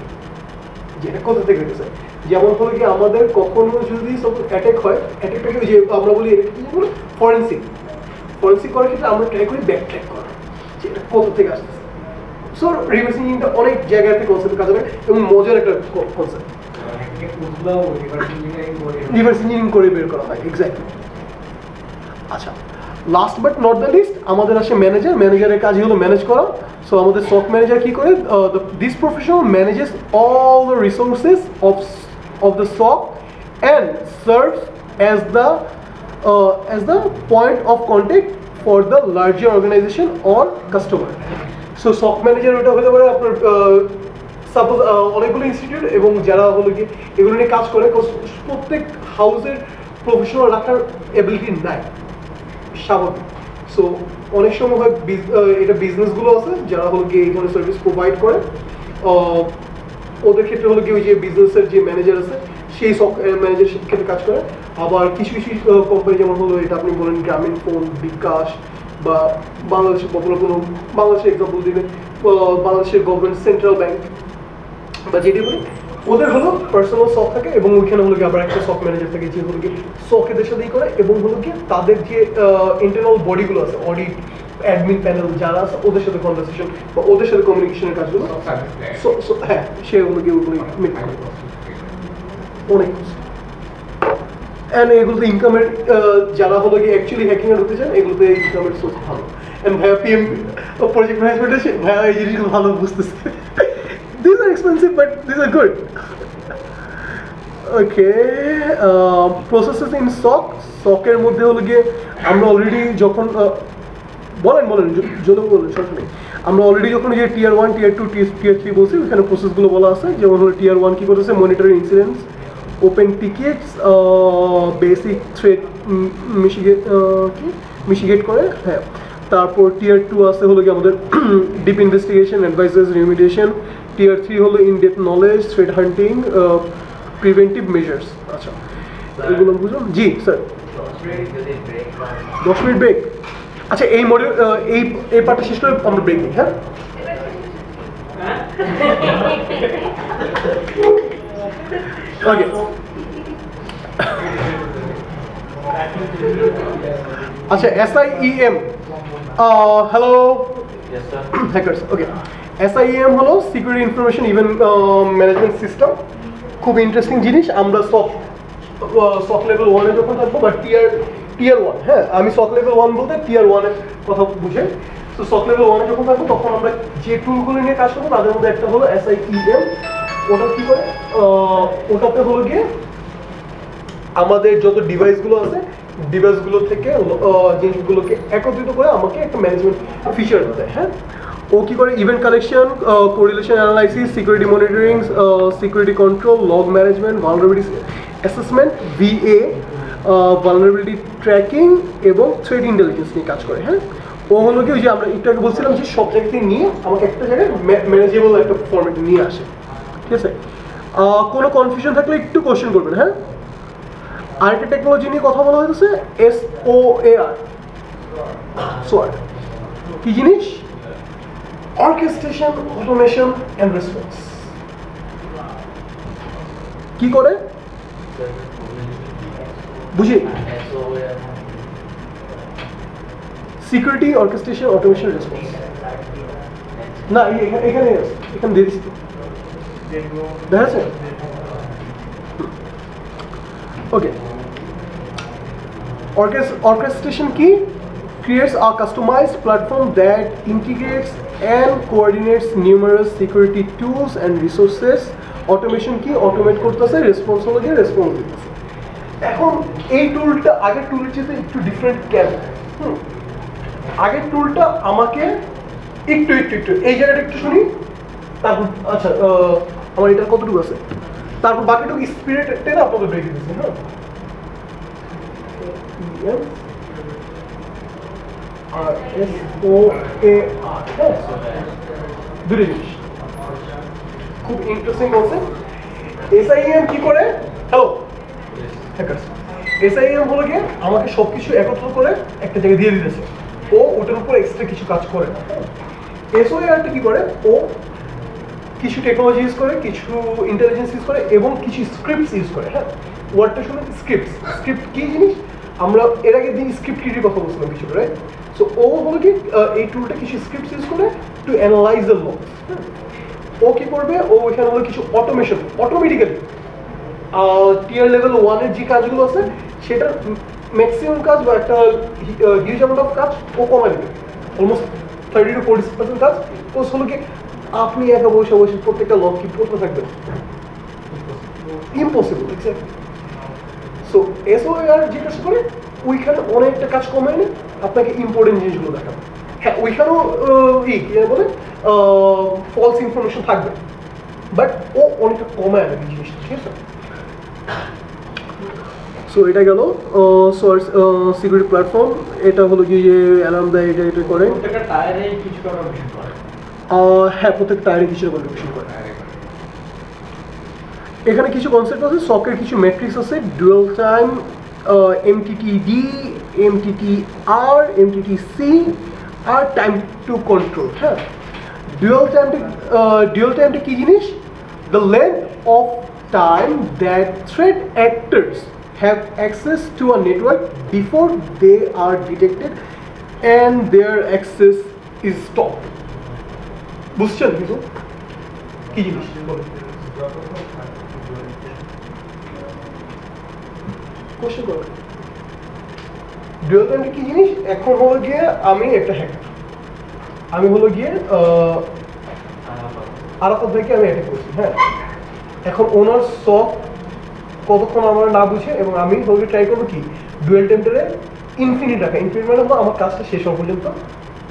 S1: যেটা কোথা থেকে হতেছে। যেমন হলো কি আমাদের কখনো যদি সাপোজ অ্যাটাক হয়, অ্যাটাকটাকে যে আমরা বলি ফরেন্সিক করার ক্ষেত্রে আমরা ট্রাই করি ব্যাক ট্র্যাক করা, যে এটা কোথা থেকে আসতেছে। সো রিভার্স ইঞ্জিনিয়ারিংটা অনেক জায়গা থেকে কনসেপ্ট কাজ হবে এবং মজার একটা কনসেপ্ট। রিভার্স ইঞ্জিনিয়ারিং করে বের করা হয়, এক্স্যাক্টলি। আচ্ছা, last but not the least আমাদের আসে ম্যানেজারের কাজই হলো ম্যানেজ করা। সো আমাদের SOC ম্যানেজার কি করে, this professional manages all the resources of the SOC and serves as the point of contact for the larger organization or customer. So SOC manager ওটা হতে পারে আপনার সাপোজ অনেকগুলো ইনস্টিটিউট এবং যারা হলো কি এগুলো নিয়ে কাজ করে, প্রত্যেক হাউসের প্রফেশনাল রাখার এবিলিটি নাই, স্বাভাবিক। সো অনেক সময় হয় এটা বিজনেসগুলো আছে যারা হলো কি এই ধরনের সার্ভিস প্রোভাইড করে, ওদের ক্ষেত্রে হলো কি ওই যে বিজনেসের যে ম্যানেজার আছে সেই সক ম্যানেজার ক্ষেত্রে কাজ করে। আবার কিছু কিছু কোম্পানি যেমন হলো এটা আপনি বলেন গ্রামীণ ফোন, বিকাশ বা বাংলাদেশের পপুলার কোনো বাংলাদেশের এক্সাম্পল দিবেন বাংলাদেশের গভর্নমেন্ট সেন্ট্রাল ব্যাংক বা যেটি বলি ওদের হলো পার্সোনাল সক থাকে এবং ওইখানে হলো কি আবার একটা সক ম্যানেজার থাকে যে হলো কি সক এদের সাথেই করে এবং হলো কি তাদের যে ইন্টারনাল বডিগুলো আছে অডিট অ্যাডমিন প্যানেল যারা আছে ওদের সাথে কনভারসেশন বা ওদের সাথে কমিউনিকেশনের কাজগুলো হ্যাঁ সে হলো কি ওগুলো অনেক অ্যান্ড এগুলোতে ইনকামের যারা হলো কি অ্যাকচুয়ালি হ্যাকিং এর হতে চান এগুলোতে ইনকামের সোর্স ভালো। অ্যান্ড ভাইয়া পিএম প্রজেক্ট ম্যানেজমেন্টে ভাইয়া এই জিনিসগুলো ভালো বুঝতেছে। These are expensive, but these are good. Okay, processes in SOC. SOC এর মধ্যে হলো গিয়ে আমরা অলরেডি যখন বলেন যদি বলেন সরকারি আমরা অলরেডি যখন যে টিয়ার 1 টিয়ার 2 টিয়ার 3 বলছি ওখানে প্রসেসগুলো বলা আছে যেমন হলো টিয়ার 1 কি করেছে monitoring incidents, open tickets, basic threat mitigate করে। হ্যাঁ, তারপর টিয়ার 2 আছে হলো কি আমাদের ডিপ ইনভেস্টিগেশন, অ্যাডভাইজার্স, রিমিডিয়েশন। টিয়ার 3 হলো in depth knowledge, threat hunting, preventive measures. আচ্ছা এগুলো বুঝলাম। জি স্যার 10 মিনিট ব্রেক। আচ্ছা এই মডিউল এই পার্টটা শেষ করে আমরা ব্রেক নিই। হ্যাঁ ওকে আচ্ছা SIEM হ্যালো হ্যাকার্স। ওকে SIEM হলো security information event management system. খুব ইন্টারেস্টিং জিনিস। আমরা সফট লেভেল 1 এ যখন থাকবো বা টিয়ার 1 হ্যাঁ আমি সফট লেভেল 1 বলতে টিয়ার 1 এর কথা বুঝে। তো সফট লেভেল 1 এ যখন থাকবো তখন আমরা যে টুলগুলো নিয়ে কাজ করবো তাদের মধ্যে একটা হলো SIEM। ওটা কি করে ওটাতে হলো গিয়ে আমাদের যত ডিভাইসগুলো আছে ডিভাইসগুলো থেকে জিনিসগুলোকে একত্রিত করে আমাকে একটা ম্যানেজমেন্ট ফিচার দেয়। হ্যাঁ ও কি করে event collection, correlation analysis, security monitoring, security control, log management, vulnerability assessment, VA, vulnerability tracking এবং থ্রেট ইন্টেলিজেন্স নিয়ে কাজ করে। হ্যাঁ ও হলো কি ওই যে আমরা একটু আগে বলছিলাম যে সব জায়গা থেকে নিয়ে আমাকে একটা জায়গায় ম্যানেজেবল একটা ফরম্যাটে নিয়ে আসে। ঠিক আছে, কোনো কনফিউশন থাকলে একটু কোশ্চেন করবেন। হ্যাঁ আরেকটা টেকনোলজি নিয়ে কথা বলা হয়েছে SOAR। সোয়ার কি জিনিস? Orchestration, automation and response. কি করে বুঝি? Security, orchestration, automation, response. না এখানে এখানে দিয়ে দিচ্ছি দেখা যাচ্ছে। Okay orchestration key creates a customized platform that integrates and coordinates numerous security tools and resources. Automation key automate করতেছে, রেসপন্স হলো গিয়ে রেসপন্স দিতেছে। এখন এই টুলটা আগের টুলের চেয়ে একটু ডিফারেন্ট কেন? আগের টুলটা আমাকে একটু এই জায়গাটা একটু শুনি তারপর আচ্ছা আমার এটা কতটুকু আছে তারপর বাকিটুকু স্পিরিট টেনে আপনাদের ব্রেক দিতেছি। হ্যাঁ দুটো জিনিস খুব ইন্টারেস্টিং বলছে। SIEM কি করে? হ্যালো হ্যাকার্স, SIEM হলো গিয়ে আমাকে সবকিছু একত্র করে একটা জায়গায় দিয়ে দিতেছে। ও ওটার উপর এক্সট্রা কিছু কাজ করে না। SOAR কি করে? ও কিছু টেকনোলজি ইউজ করে, কিছু ইন্টেলিজেন্স ইউজ করে এবং কিছু স্ক্রিপ্টস ইউজ করে। হ্যাঁ ওয়ার্ডটা শুনে স্ক্রিপ্ট কি জিনিস? আমরা এর আগে দিন স্ক্রিপ্ট কিটির কথা বলছিলাম কিছু, রাইট? সো ও হলো কি এই টুলটা কিছু স্ক্রিপ্টস ইউজ করে টু অ্যানালাইজ দ্য লগ। ও কি করবে? ও এখানে হলো কিছু অটোমেশন অটোমেটিক্যালি টিয়ার লেভেল 1 এর যে কাজগুলো আছে সেটার ম্যাক্সিমাম কাজ বা একটা হিউজ অ্যামাউন্ট অফ কাজ ও কমায় দেবে। অলমোস্ট 30 to 40% কাজ ও হলো কি আপনি একা বসে প্রত্যেকটা লগ কি পড়তে থাকবেন? ইম্পসিবল। এক্স্যাক্টলি। সো SOAR যেটা করে ওইখানে অনেকটা কাজ কমে এনে আপনাকে ইম্পর্টেন্ট জিনিসগুলো দেখাবে। হ্যাঁ ওইখানেও বলে ফলস ইনফরমেশন থাকবে বাট ও অনেকটা কমে আনে জিনিসটা। ঠিক আছে, সো এটা গেল সিকিউরিটি প্ল্যাটফর্ম। এটা হলো কি যে অ্যালার্ম দেয়, এটা করে
S3: প্রত্যেকটা টায়ারে কিছু কন্ট্রিবিউশন করে।
S1: হ্যাঁ প্রত্যেকটা টায়ারে কিছু কন্ট্রিবিউশন করে। এখানে কিছু কনসেপ্ট আছে, সকের কিছু ম্যাট্রিক্স আছে, dwell time, MTTD, MTTR, MTTC আর টাইম টু কন্ট্রোল। হ্যাঁ, ডুয়াল টাইমটা কি জিনিস? The length of time that threat actors have access to a network before they are detected and their access is stopped. বুঝছেন কিছু কি জিনিস? কোশ্চেন করো। ডুয়াল টাইমটা কি জিনিস? এখন হলো গিয়ে আমি একটা হ্যাকার, আমি হলো গিয়ে আরাফাত ভাইকে আমি অ্যাটাক করছি। হ্যাঁ, এখন ওনার সব কতক্ষণ আমরা না বুঝে, এবং আমি হলে ট্রাই করবো কি ডুয়েল টাইমটারে ইনফিনিট রাখা। ইনফিনিট মানে হলো আমার কাজটা শেষ হওয়া পর্যন্ত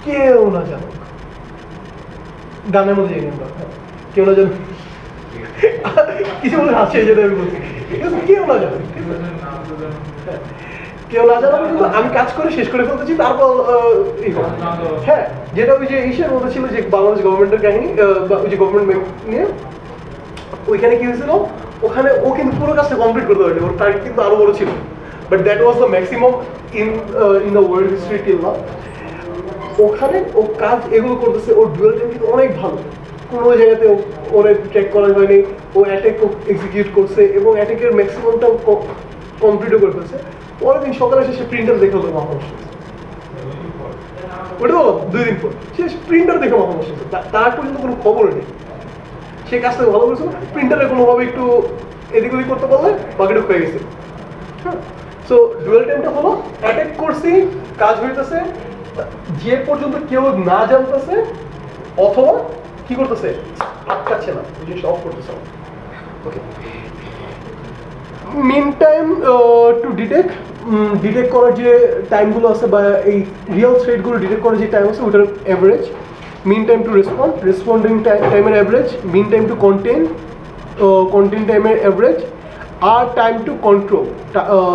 S1: কেউ না জানো, গানের মধ্যে জানি আমরা, কেউ না জানো কিছু বলে হাসি, যেটা আমি বলছি কেউ না জানো, কেউ না জানো কিন্তু আমি কাজ করে শেষ করে ফেলতেছি। তারপর হ্যাঁ, যেটা ওই যে ইসের মধ্যে ছিল যে বাংলাদেশ গভর্নমেন্টের কাহিনী, বা ওই যে গভর্নমেন্ট ব্যাংক নিয়ে, ওইখানে কি হয়েছিল, ওখানে ও কিন্তু পুরো কাজটা কমপ্লিট করতে পারেনি, ওর টার্গেট কিন্তু আরো বড় ছিল, but that was the maximum in the world history till now. ওখানে ও কাজ এগুলো করতেছে, ওর ডুয়েল টাইম কিন্তু অনেক ভালো, কোনো জায়গাতে ওরে ট্র্যাক করা হয়নি, ও অ্যাটাক এক্সিকিউট করছে এবং অ্যাটাকের ম্যাক্সিমামটাও কমপ্লিটও করে ফেলছে। পরের দিন সকালে এসে সে প্রিন্টার দেখে হলো মাথা নষ্ট হয়েছে, ওটা তো 2 দিন পর সে প্রিন্টার দেখে মাথা নষ্ট হয়েছে, তার পর্যন্ত কোনো খবর নেই। সে কাজটা ভালো করেছিল, প্রিন্টারে কোনোভাবে একটু এদিক ওদিক করতে পারলে বাকিটা হয়ে গেছে। হ্যাঁ, সো ডুয়েল টাইমটা হলো অ্যাটাক করছি, কাজ হইতেছে, যে পর্যন্ত কেউ না জানতেছে অথবা কি করতেছে আটকাচ্ছে না, ওই জিনিসটা অফ করতেছে। ওকে, মিন টাইম টু ডিটেক্ট করার যে টাইমগুলো আছে, বা এই রিয়েল থ্রেডগুলো ডিটেক্ট করার যে টাইম আছে ওটার average. mean time to responding time average, mean time to content time average, or time to control,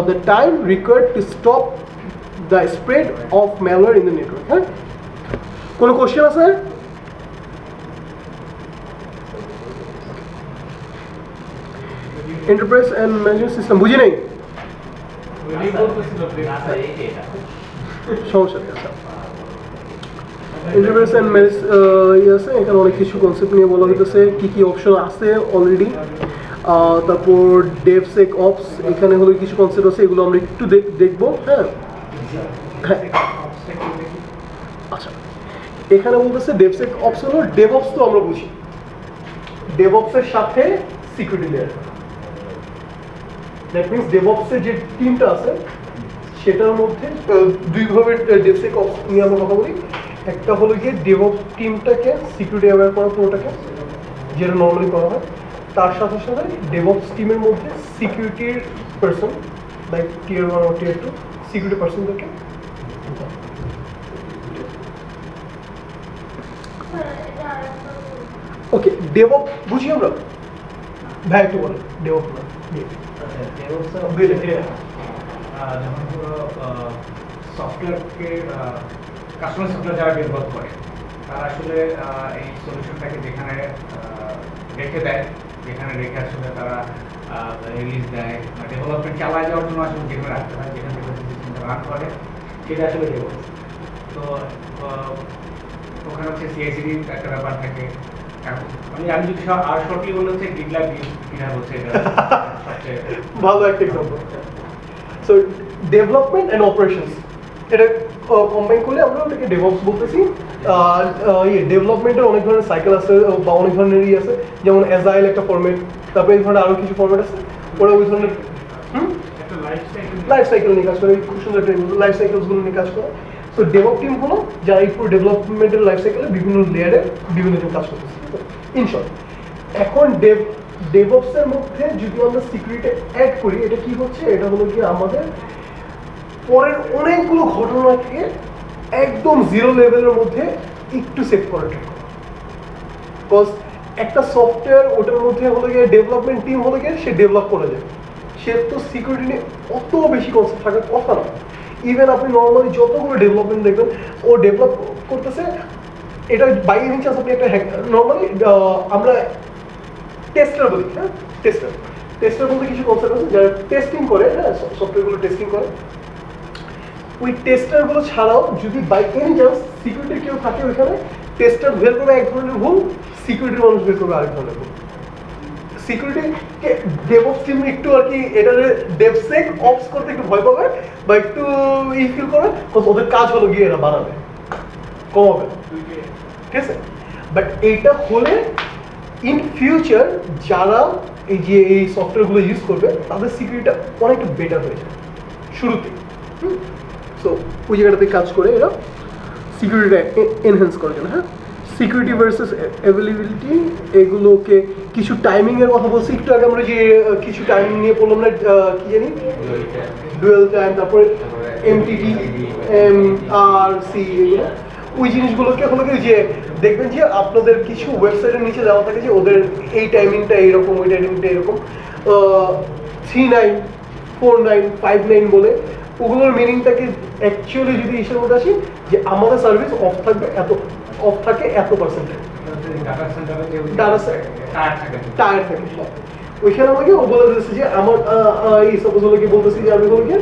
S1: the time required to stop the spread of malware in the network. হ্যাঁ, কোনো কোশ্চেন আছে? এন্টারপ্রাইজ এন্ড ম্যানেজমেন্ট সিস্টেম বুঝি নাই, সমস্যা নেই। আচ্ছা, এন্টারপ্রাইজ এন্ড ম্যানেজ আছে, এখানে অনেক কিছু কনসেপ্ট নিয়ে বলা হইতেছে, কি কি অপশন আছে অলরেডি। তারপর ডেভসেক অপস, এখানে হলো কিছু কনসেপ্ট আছে, এগুলো আমরা একটু দেখবো। হ্যাঁ হ্যাঁ, আচ্ছা, এখানে বলতেছে ডেভসেক অপস হলো ডেভঅপস, তো আমরা বুঝি ডেভঅপসের সাথে সিকিউরিটি লেয়ার। দ্যাট মিনস ডেভঅপসের যে টিমটা আছে সেটার মধ্যে দুই ভাবে ডেভসেক অপস নিয়ে আমরা কথা বলি। একটা হলো গিয়ে ডেভঅপস টিমটাকে সিকিউরিটি অ্যাওয়্যার করা পুরোটাকে, যেটা নর্মালি করা হয়, তার সাথে সাথে ডেভঅপস টিমের মধ্যে সিকিউরিটির person, like tier 1 or tier 2 security পার্সনদেরকে। ওকে, ডেভঅপস বুঝি আমরা, ভাই একটু বলেন ডেভঅপস না
S4: যেমন ধরো সফটওয়্যারকে কাস্টমার সফটওয়্যার যারা ডেভেলপ করে তারা আসলে এই সলিউশনটাকে যেখানে রেখে দেয়, যেখানে রেখে আসলে তারা রিলিজ দেয়, ডেভেলপমেন্ট চালায় যাওয়ার জন্য আসলে যেখানে রাখতে হয়, যেখানে সিস্টেমটা রান করে, সেটা আসলে ডেভেলপ। তো ওখানে হচ্ছে সিআইসিডি একটা ব্যাপার থাকে। আমি যদি আর শর্টলি বলে হচ্ছে গিটল্যাব কিনা হচ্ছে এটা সবচেয়ে
S1: ভালো একটা example. So development and operations, এটা কম্বাইন করলে আমরা ওটাকে ডেভঅপস বলতেছি। ডেভেলপমেন্টের অনেক ধরনের সাইকেল আছে বা অনেক ধরনের আছে, যেমন অ্যাজাইল একটা ফরম্যাট, তারপরে এই ধরনের আরও কিছু ফরম্যাট আছে, ওরা ওই ধরনের লাইফ সাইকেল নিয়ে কাজ করে, খুব সুন্দর লাইফ সাইকেলসগুলো নিয়ে কাজ করে। তো ডেভঅপ টিম হলো যারা এই পুরো ডেভেলপমেন্টের লাইফ সাইকেলে বিভিন্ন লেয়ারে বিভিন্ন টিম কাজ করতেছে। ইন শর্ট, এখন ডেভঅপসের মধ্যে যদি আমরা সিকিউরিটি অ্যাড করি, এটা কি হচ্ছে, এটা হলো কি আমাদের পরের অনেকগুলো ঘটনাকে একদম জিরো লেভেলের মধ্যে একটু সেভ করে ট্রাই করা। বিকজ একটা সফটওয়্যার ওটার মধ্যে হলো গিয়ে ডেভেলপমেন্ট টিম হলো গিয়ে সে ডেভেলপ করা যায়, সে তো সিকিউরিটি নিয়ে অত বেশি কনসেপ্ট থাকার কথা না। ইভেন আপনি নর্মালি যতগুলো ডেভেলপমেন্ট দেখবেন, ও ডেভেলপ করতেছে, এটা বাই এনি চান্স আপনি একটা নর্মালি আমরা টেস্টার বলি, হ্যাঁ টেস্টার বলতে কিছু কনসেপ্ট আছে যারা টেস্টিং করে, হ্যাঁ সফটওয়্যারগুলো টেস্টিং করে। ওই টেস্টারগুলো ছাড়াও যদি বাই এনি চান্স সিকিউরিটি কেউ থাকে ওইখানে, টেস্টার বের করবে এক ধরনের ভুল, সিকিউরিটির মানুষ বের করবে আরেক ধরনের ভুল। সিকিউরিটিকে ডেভঅপস টিম একটু আর কি এটারে ডেভসেক অপস করতে একটু ভয় পাবে বা একটু ফিল করে, ওদের কাজ হলো গিয়ে এরা বাড়াবে, কমাবে, ঠিক আছে? বাট এইটা হলে ইন ফিউচার যারা এই যে এই সফটওয়্যারগুলো ইউজ করবে তাদের সিকিউরিটিটা অনেকটা বেটার হয়ে যায় শুরুতে। সো ওই জায়গাটাতে কাজ করে এরা সিকিউরিটিটা এনহ্যান্স করার জন্য। হ্যাঁ, সিকিউরিটি ভার্সেস অ্যাভেলেবিলিটি, এগুলোকে কিছু টাইমিংয়ের কথা বলছি একটু আগে, আমরা যে কিছু টাইমিং নিয়ে পড়লাম না, কি জানি ডুয়েল টাইম, তারপরে এমটিটি, MRC, এগুলো ওই জিনিসগুলোকে হলো কি যে দেখবেন যে আপনাদের কিছু ওয়েবসাইটের নিচে দেওয়া থাকে যে ওদের এই টাইমিংটা এইরকম, ওই টাইমিংটা এরকম 39, 49, 59 বলে, ওগুলোর মিনিংটাকে অ্যাকচুয়ালি যদি ইসের মধ্যে আসি যে আমাদের সার্ভিস অফ থাকবে এত, অফ থাকে এত পার্সেন্টেজ, টায়ার থাকে, ওইখানে আমাকে ও বলে দিয়েছে যে আমার এই সাপোজ হলো কি বলতেছি যে আমি হলো কি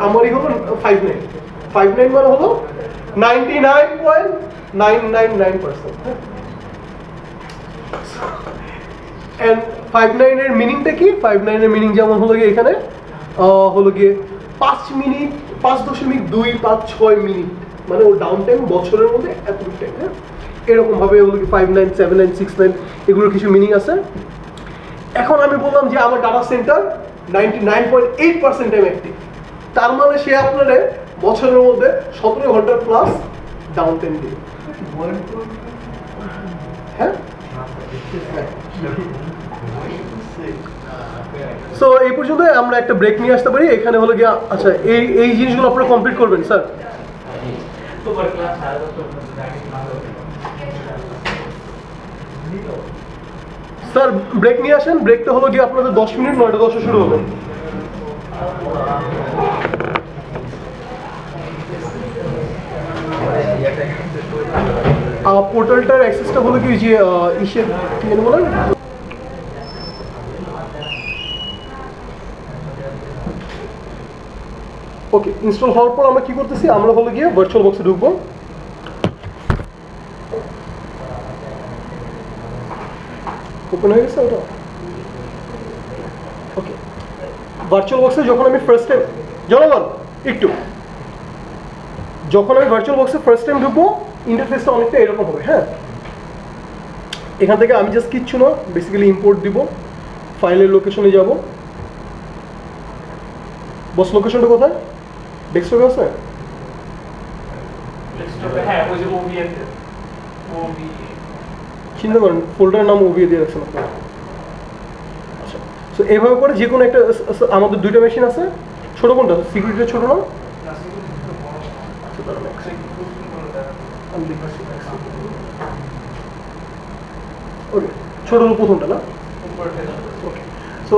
S1: আমারই হলো 59 মানে হলো 99.999%, and 59 এর মিনিংটা কি? 59 এর মিনিং যেমন হলো গিয়ে এখানে হলো গিয়ে 5 মিনিট, 5.256 মিনিট, মানে ও ডাউন টাইম বছরের মধ্যে এতটুকু টাইম। হ্যাঁ, এরকম ভাবে হলো কি 59, 79, 69 এগুলোর কিছু মিনিং আছে। এখন আমি বললাম যে আমার ডাটা সেন্টার 99.8% টাইম অ্যাক্টিভ, তার মানে সে আপনারে বছরের মধ্যে 17 ঘন্টা প্লাস ডাউন টাইম দিবে। হ্যাঁ, সো এই পর্যন্ত আমরা একটা ব্রেক নিয়ে আসতে পারি। এখানে হলো গিয়ে আচ্ছা এই জিনিসগুলো আপনারা কমপ্লিট করবেন স্যার। স্যার ব্রেক নিয়ে আসেন, ব্রেকটা হলো গিয়ে আপনাদের 10 মিনিট, 9টা 10 শুরু হবে। পোর্টালটার অ্যাক্সেসটা হলো কি যে ইসের কি জানি বলেন, ওকে ইনস্টল হওয়ার পর আমরা কি করতেছি, আমরা হলো গিয়ে ভার্চুয়াল বক্সে ঢুকবো। ওপেন হয়ে গেছে ওটা, ওকে। ভার্চুয়াল বক্সে যখন আমি ফার্স্ট টাইম জনগণ একটু যখন আমি ভার্চুয়াল বক্সে ফার্স্ট টাইম ঢুকবো, ইন্টারফেসটা অনেকটা এরকম হবে। হ্যাঁ, এখান থেকে আমি জাস্ট কিচ্ছু না, বেসিক্যালি ইম্পোর্ট দিব, ফাইলের লোকেশনে যাব। বস লোকেশনটা কোথায়? ডেস্কটপে আছে?
S2: হ্যাঁ, ওই যে OBS
S1: চিন্তা করেন ফোল্ডারের নাম ওবিএ দিয়ে রাখছেন আপনারা। আচ্ছা, সো এইভাবে করে যে কোনো একটা, আমাদের দুইটা মেশিন আছে, ছোটো কোনটা? সিকিউরিটিটা ছোটো না? ওকে, ছোটো হলো প্রথমটা না? ওকে, সো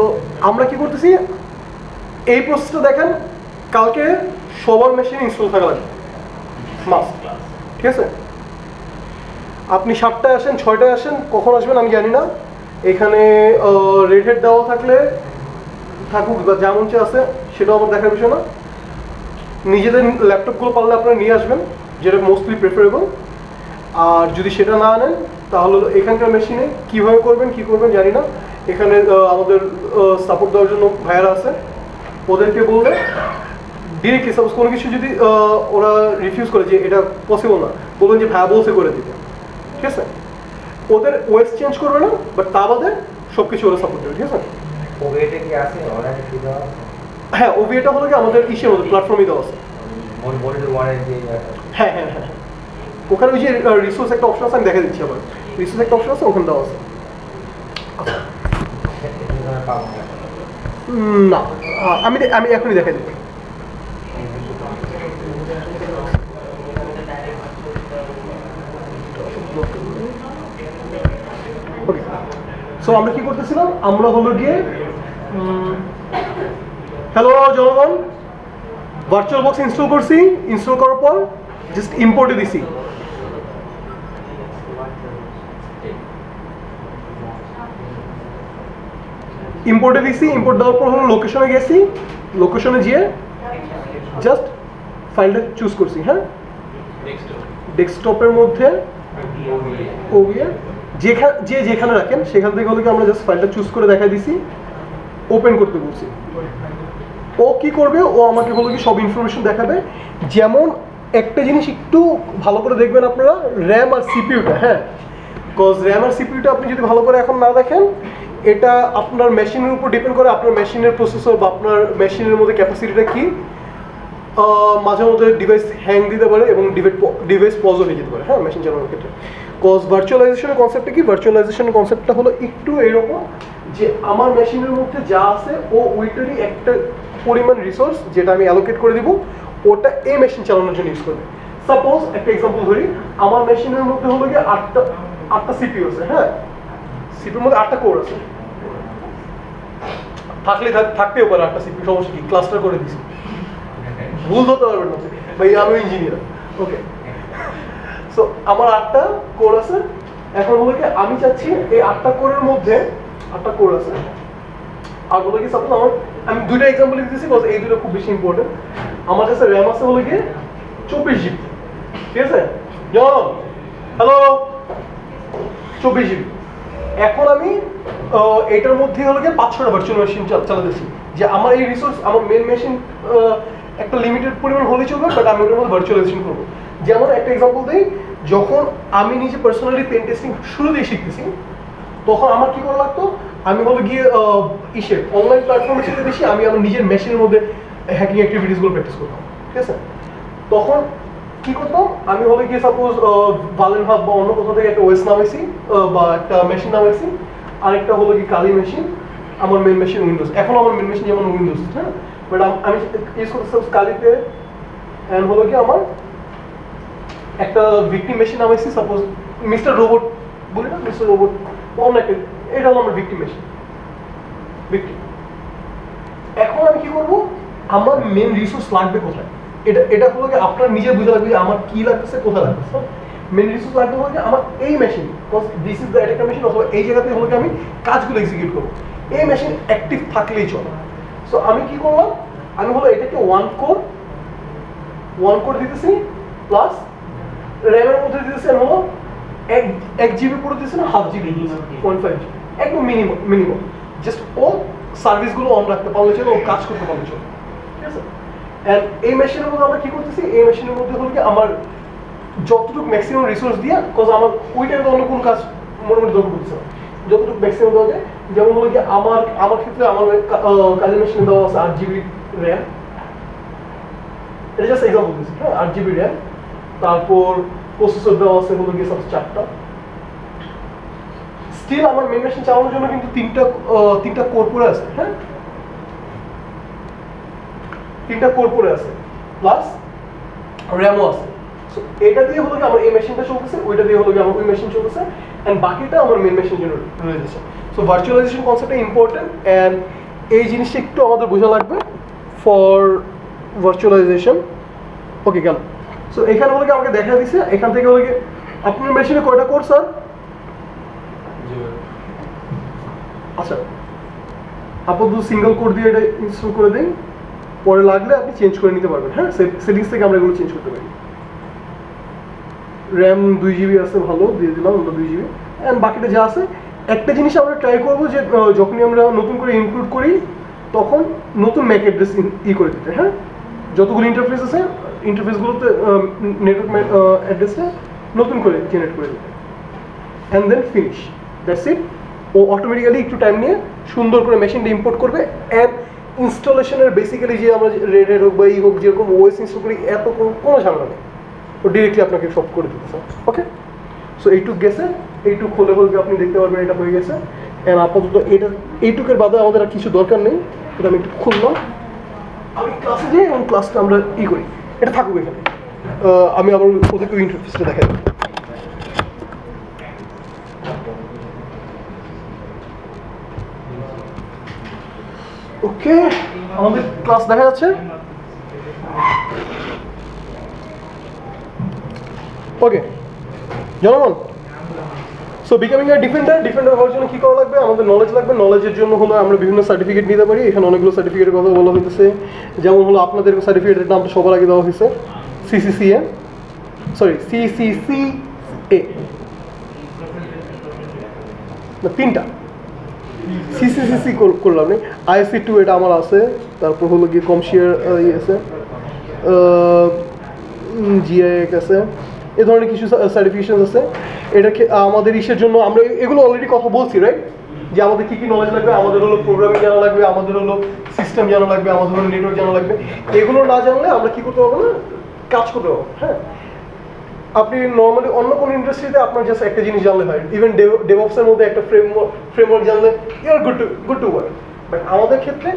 S1: আমরা কি করতেছি, এই প্রসেসটা দেখেন, কালকে সবার মেশিনে ইনস্টল থাকা লাগবে মাস্ট, ঠিক আছে? আপনি 7টায় আসেন, 6টায় আসেন, কখন আসবেন আমি জানি না। এখানে রেড হেড দেওয়া থাকলে থাকুক বা যেমন চেয়ে আছে সেটাও আমার দেখার বিষয় না। নিজেদের ল্যাপটপগুলো পারলে আপনারা নিয়ে আসবেন, যেটা মোস্টলি প্রেফারেবল। আর যদি সেটা না আনেন তাহলে এখানকার মেশিনে কীভাবে করবেন কী করবেন জানি না। এখানে আমাদের সাপোর্ট দেওয়ার জন্য ভাইয়ারা আছে, ওদেরকে বললে ডিরেক্টলি সাপোজ কোনো কিছু যদি ওরা রিফিউজ করে যে এটা পসিবল না, বলবেন যে ভাইয়া বলছে করে দিতে, ঠিক আছে? ওদের ওয়েস চেঞ্জ করবে না, বাট তা বাদে সব কিছু ওরা সাপোর্ট দেবে, ঠিক আছে?
S3: ওয়েটা কি আছে অনলাইনে কি দেওয়া?
S1: হ্যাঁ, ওভিএটা হলো কি আমাদের ইসের মধ্যে প্ল্যাটফর্মে দেওয়া আছে।
S3: মনিটর ওয়ানের যে
S1: হ্যাঁ হ্যাঁ হ্যাঁ, ওখানে ওই যে রিসোর্স একটা অপশন আছে, আমি দেখা দিচ্ছি আবার। রিসোর্স একটা অপশন আছে, ওখানে দেওয়া আছে। না, আমি এখনই দেখাই দিচ্ছি। ওকে, সো আমরা কি করতেছিলাম, আমরা হলো গিয়ে হ্যালো জনগণ, ভার্চুয়াল বক্স ইনস্টল করছি। ইনস্টল করার পর জাস্ট ইম্পোর্টে দিছি। ইম্পোর্টে দিছি, ইম্পোর্ট দেওয়ার পর হলো লোকেশনে গেছি, লোকেশনে গিয়ে জাস্ট ফাইলটা চুজ করছি। হ্যাঁ, ডেস্কটপের মধ্যে ওভিএ যেখানে রাখেন সেখান থেকে হলো কি আমরা জাস্ট ফাইলটা চুজ করে দেখাই দিছি, ওপেন করতে বলছি। ও কি করবে, ও আমাকে হলো কি সব ইনফরমেশন দেখাবে। যেমন একটা জিনিস একটু ভালো করে দেখবেন আপনারা, র্যাম আর সিপিইউটা। হ্যাঁ, বিকজ র্যাম আর সিপিইউটা আপনি যদি ভালো করে এখন না দেখেন, এটা আপনার মেশিনের উপর ডিপেন্ড করে, আপনার মেশিনের প্রসেসর বা আপনার মেশিনের মধ্যে ক্যাপাসিটিটা কি। মাঝে মধ্যে ডিভাইস হ্যাং দিতে পারে এবং ডিভাইস পজও হয়ে যেতে পারে। হ্যাঁ, মেশিন চালানোর ক্ষেত্রে। কজ ভার্চুয়ালাইজেশনের কনসেপ্টটা কি, ভার্চুয়ালাইজেশনের কনসেপ্টটা হলো একটু এরকম যে আমার মেশিনের মধ্যে যা আছে ও ওইটারই একটা পরিমাণ রিসোর্স যেটা আমি অ্যালোকেট করে দিব, ওটা এই মেশিন চালানোর জন্য ইউজ করবে। সাপোজ একটা এক্সাম্পল ধরি, আমার মেশিনের মধ্যে হলো গিয়ে আটটা সিপিইউ আছে। হ্যাঁ, সিপিইউর মধ্যে 8টা কোর আছে, থাকতেও পারে 8টা সিপিইউ, সমস্যা কি, ক্লাস্টার করে দিছি, ভুল হতে পারবেন না ভাই, আমি ইঞ্জিনিয়ার। ওকে, সো আমার 8টা কোর আছে। এখন হলো কি আমি চাচ্ছি এই 8টা কোরের মধ্যে 8টা কোর আছে, আর হলো কি সাপোজ আমি 2টা এক্সাম্পল দিতেছি বিকজ এই দুটো খুব বেশি ইম্পর্টেন্ট। আমার কাছে র্যাম আছে হলো কি 24 জিবি, ঠিক আছে, হ্যালো 24 জিবি। এখন আমি এটার মধ্যে হলো কি 500টা ভার্চুয়াল মেশিন চালাতেছি, যে আমার এই রিসোর্স, আমার মেন মেশিন একটা লিমিটেড পরিমাণ হলে চলবে, বাট আমি ওটার মধ্যে ভার্চুয়ালাইজেশন করবো। যেমন একটা এক্সাম্পল দিই, যখন আমি নিজে পার্সোনালি পেন টেস্টিং শুরু দিয়ে শিখতেছি, তখন আমার কি করা লাগতো, আমি হলো গিয়ে অনলাইন প্ল্যাটফর্মে যেতে বেশি আমি আমার নিজের মেশিনের মধ্যে হ্যাকিং অ্যাক্টিভিটিসগুলো প্র্যাকটিস করতাম। ঠিক আছে, তখন কি করতাম, আমি হলো গিয়ে সাপোজ ভালেন হাব বা অন্য কোথাও থেকে একটা ওয়েস নামাইছি বা একটা মেশিন নামাইছি, আরেকটা হলো কি কালি মেশিন, আমার মেন মেশিন উইন্ডোজ। এখন আমার মেন মেশিন যেমন উইন্ডোজ, হ্যাঁ, বাট আমি ইউজ করতে সাপোজ কালিতে, অ্যান্ড হলো কি আমার একটা ভিকটিম মেশিন নামাইছি, সাপোজ মিস্টার রোবট বলি না, মিস্টার রোবট অন্য একটা, এটা হলো আমার ভিকটিম মেশিন, ভিকটিম। এখন আমি কি করবো, আমার মেন রিসোর্স লাগবে কোথায়, এটা হলো কি আপনার নিজে বুঝে লাগবে যে আমার কি লাগতেছে, কোথায় লাগতেছে। মেন রিসোর্স লাগবে হলো কি আমার এই machine, because this is the attacker machine, অথবা এই জায়গাতে হলো কি আমি কাজগুলো এক্সিকিউট করবো, এই মেশিন অ্যাক্টিভ থাকলেই চলে। সো আমি কি করলাম, আমি হলো এটাকে 1 কোর দিতেছি, প্লাস র্যামের মধ্যে দিতেছি হলো 1 জিবি পুরো দিতেছি না, হাফ জিবি, 0.5 জিবি, একদম মিনিমাম, জাস্ট ও সার্ভিসগুলো অন রাখতে পারলে চলে, ও কাজ করতে পারলে চলে। ঠিক আছে, অ্যান্ড এই মেশিনের মধ্যে আমরা কি করতেছি, এই মেশিনের মধ্যে হলো কি আমার যতটুকু ম্যাক্সিমাম রিসোর্স দিয়া, বিকজ আমার ওই টাইমে অন্য কোনো কাজ মোটামুটি দরকার পড়ছে না, যতটুকু ম্যাক্সিমাম দেওয়া যায়। যেমন হলো কি আমার ক্ষেত্রে আমার কাজের মেশিনে দেওয়া আছে 8 জিবি র্যাম, এটা জাস্ট এক্সাম্পল দিচ্ছি। হ্যাঁ, 8 জিবি র্যাম, তারপর প্রসেসর দেওয়া আছে হলো গিয়ে সব 4টা। স্টিল আমার মেন মেশিন চালানোর জন্য কিন্তু তিনটা কোর পরে আছে। হ্যাঁ, 3টা কোর পরে আছে, প্লাস র্যামও আছে। সো এটা দিয়ে হলো কি আমার এই মেশিনটা চলতেছে, ওইটা দিয়ে হলো কি আমার ওই মেশিন চলতেছে, অ্যান্ড বাকিটা আমার মেন মেশিনের জন্য রয়ে যাচ্ছে। সো ভার্চুয়ালাইজেশন কনসেপ্টটা ইম্পর্টেন্ট, অ্যান্ড এই জিনিসটা একটু আমাদের বোঝা লাগবে ফর ভার্চুয়ালাইজেশন। ওকে, গেল। সো এখানে হলো কি আমাকে দেখা দিচ্ছে, এখান থেকে হলো কি আপনার মেশিনে কয়টা কোর স্যার? আচ্ছা, আপাতত সিঙ্গেল কোর দিয়ে এটা ইনস্টল করে দিন, পরে লাগলে আপনি চেঞ্জ করে নিতে পারবেন। হ্যাঁ, সেটিংস থেকে আমরা এগুলো চেঞ্জ করতে পারি। র্যাম 2 জিবি আছে, ভালো দিয়ে দিলাম আমরা 2 জিবি, অ্যান্ড বাকিটা যা আছে। একটা জিনিস আমরা ট্রাই করবো যে যখনই আমরা নতুন করে ইনক্লুড করি, তখন নতুন ম্যাক অ্যাড্রেস করে দিতে। হ্যাঁ, যতগুলো ইন্টারফেস আছে, ইন্টারফেসগুলোতে নেটওয়ার্ক অ্যাড্রেসটা নতুন করে জেনারেট করে দিতে, and then finish, that's it. ও অটোমেটিক্যালি একটু টাইম নিয়ে সুন্দর করে মেশিনটা ইম্পোর্ট করবে, অ্যান্ড ইনস্টলেশনের বেসিক্যালি যে আমরা রেড হোক বা হোক যেরকম ওএস ইনস্টল করি, এত কোনো ঝামেলা নেই, ও ডিরেক্টলি আপনাকে সব করে দিতেছে। ওকে, সো এইটুক গেছে, এইটুক হলে আপনি দেখতে পারবেন এটা হয়ে গেছে। অ্যান্ড আপাতত এইটুকের বাদে আমাদের আর কিছু দরকার নেই, এটা আমি একটু খুললাম, আমি ক্লাসে যাই এবং ক্লাসটা আমরা করি, এটা থাকুক এখানে। আমি আবার ওদেরকে ইন্টারফেসটা দেখাই। ওকে, আমাদের ক্লাস দেখা যাচ্ছে। ওকে জনগণ, সো বিকামিং এ ডিফেন্ডার হওয়ার জন্য কী করা লাগবে? আমাদের নলেজ লাগবে। নলেজের জন্য হলো আমরা বিভিন্ন সার্টিফিকেট নিতে পারি। এখানে অনেকগুলো সার্টিফিকেটের কথা বলা হয়েছে, যেমন হলো আপনাদের সার্টিফিকেটের নামটা সবার আগে দেওয়া হয়েছে CCCA, সরি CCCA, না 3টা CCCC করলাম না, ISC2 এটা আমার আছে, তারপর হলো গিয়ে কমশিয়ার আছে, GIX আছে, এ ধরনের কিছু সার্টিফিকেশন আছে। এটাকে আমাদের ইসের জন্য আমরা এগুলো অলরেডি কথা বলছি, রাইট? যে আমাদের কী কী নলেজ লাগবে, আমাদের হলো প্রোগ্রামিং জানা লাগবে, আমাদের হলো সিস্টেম জানা লাগবে, আমাদের হলো নেটওয়ার্ক জানা লাগবে। এগুলো না জানলে আমরা কী করতে পারবো না, কাজ করতে পারবো। হ্যাঁ, আপনি নর্মালি অন্য কোনো ইন্ডাস্ট্রিতে আপনার জাস্ট একটা জিনিস জানলে হয়, ইভেন ডেভঅপসের মধ্যে একটা ফ্রেমওয়ার্ক জানলে you are good to work. But আমাদের ক্ষেত্রে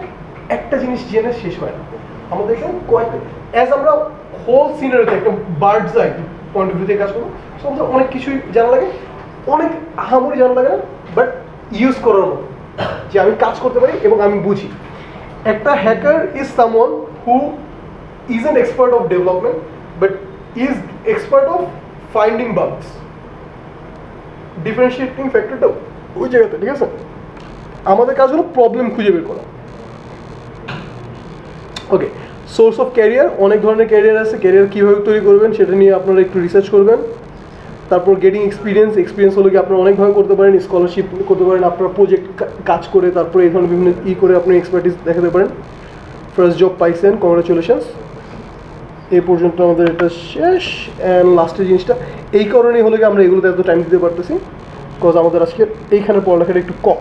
S1: একটা জিনিস জেনে শেষ হয় না, আমাদেরকে কয়েকটা অ্যাজ আমরা হোল সিনারিতে একটা birds I point of view থেকে কাজ করবো। সো আমাদের অনেক কিছুই জানা লাগে, অনেক আহামরি জানা লাগে না, বাট ইউজ করার মতো যে আমি কাজ করতে পারি এবং আমি বুঝি। একটা hacker is someone who is an expert of development but is expert of finding bugs. Differentiating ফ্যাক্টরটা ওই জায়গাতে, ঠিক আছে? আমাদের কাজ হলো প্রবলেম খুঁজে বের করা। ওকে, সোর্স অফ ক্যারিয়ার, অনেক ধরনের ক্যারিয়ার আছে। ক্যারিয়ার কীভাবে তৈরি করবেন সেটা নিয়ে আপনারা একটু রিসার্চ করবেন। তারপর গেটিং এক্সপিরিয়েন্স হলো কি আপনারা অনেকভাবে করতে পারেন, স্কলারশিপ করতে পারেন, আপনারা প্রজেক্ট কাজ করে তারপরে এই ধরনের বিভিন্ন করে আপনি এক্সপার্টিস দেখাতে পারেন। ফার্স্ট জব পাইছেন, কংগ্রাচুলেশনস। এই পর্যন্ত আমাদের এটা শেষ। অ্যান্ড লাস্টের জিনিসটা এই কারণেই হলো কি আমরা এগুলোতে এত টাইম দিতে পারতেছি, বিকজ আমাদের আজকে এইখানে পড়ালেখাটা একটু কম।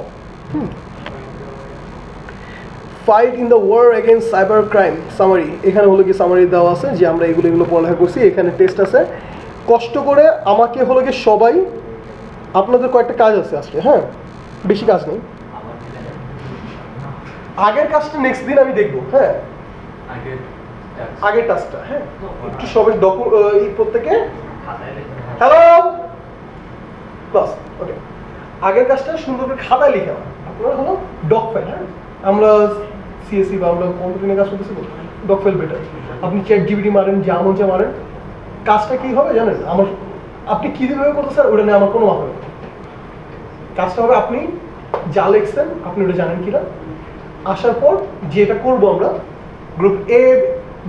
S1: Fight in the war against cyber crime summary, এখানে হলো কি সামারি দেওয়া আছে যে আমরা এগুলো পড়ালেখা করছি। এখানে টেস্ট আছে, কষ্ট করে আমাকে হলো কি সবাই, আপনাদের কয়েকটা কাজ আছে আজকে, হ্যাঁ বেশি কাজ নেই। আগের কাজটা নেক্সট দিন আমি দেখবো, হ্যাঁ আগের টাস্কটা, হ্যাঁ একটু সবাই প্রত্যেকে হ্যালো বাস। ওকে, আগের কাজটা সুন্দর করে খাতায় লিখে আপনারা হলো ডক ফাইল। হ্যাঁ, আমরা CSE বা আমরা কম্পিউটার কাজ করতেছি, ডক ফাইল বেটার। আপনি ChatGPT মারেন, যা মন যা মারেন, কাজটা কী হবে জানেন? আপনি কীভাবে করতে স্যার ওটা নিয়ে আমার কোনো মাথা নেই। কাজটা হবে আপনি যা লিখছেন আপনি ওটা জানেন কিনা, আসার পর যেটা করবো আমরা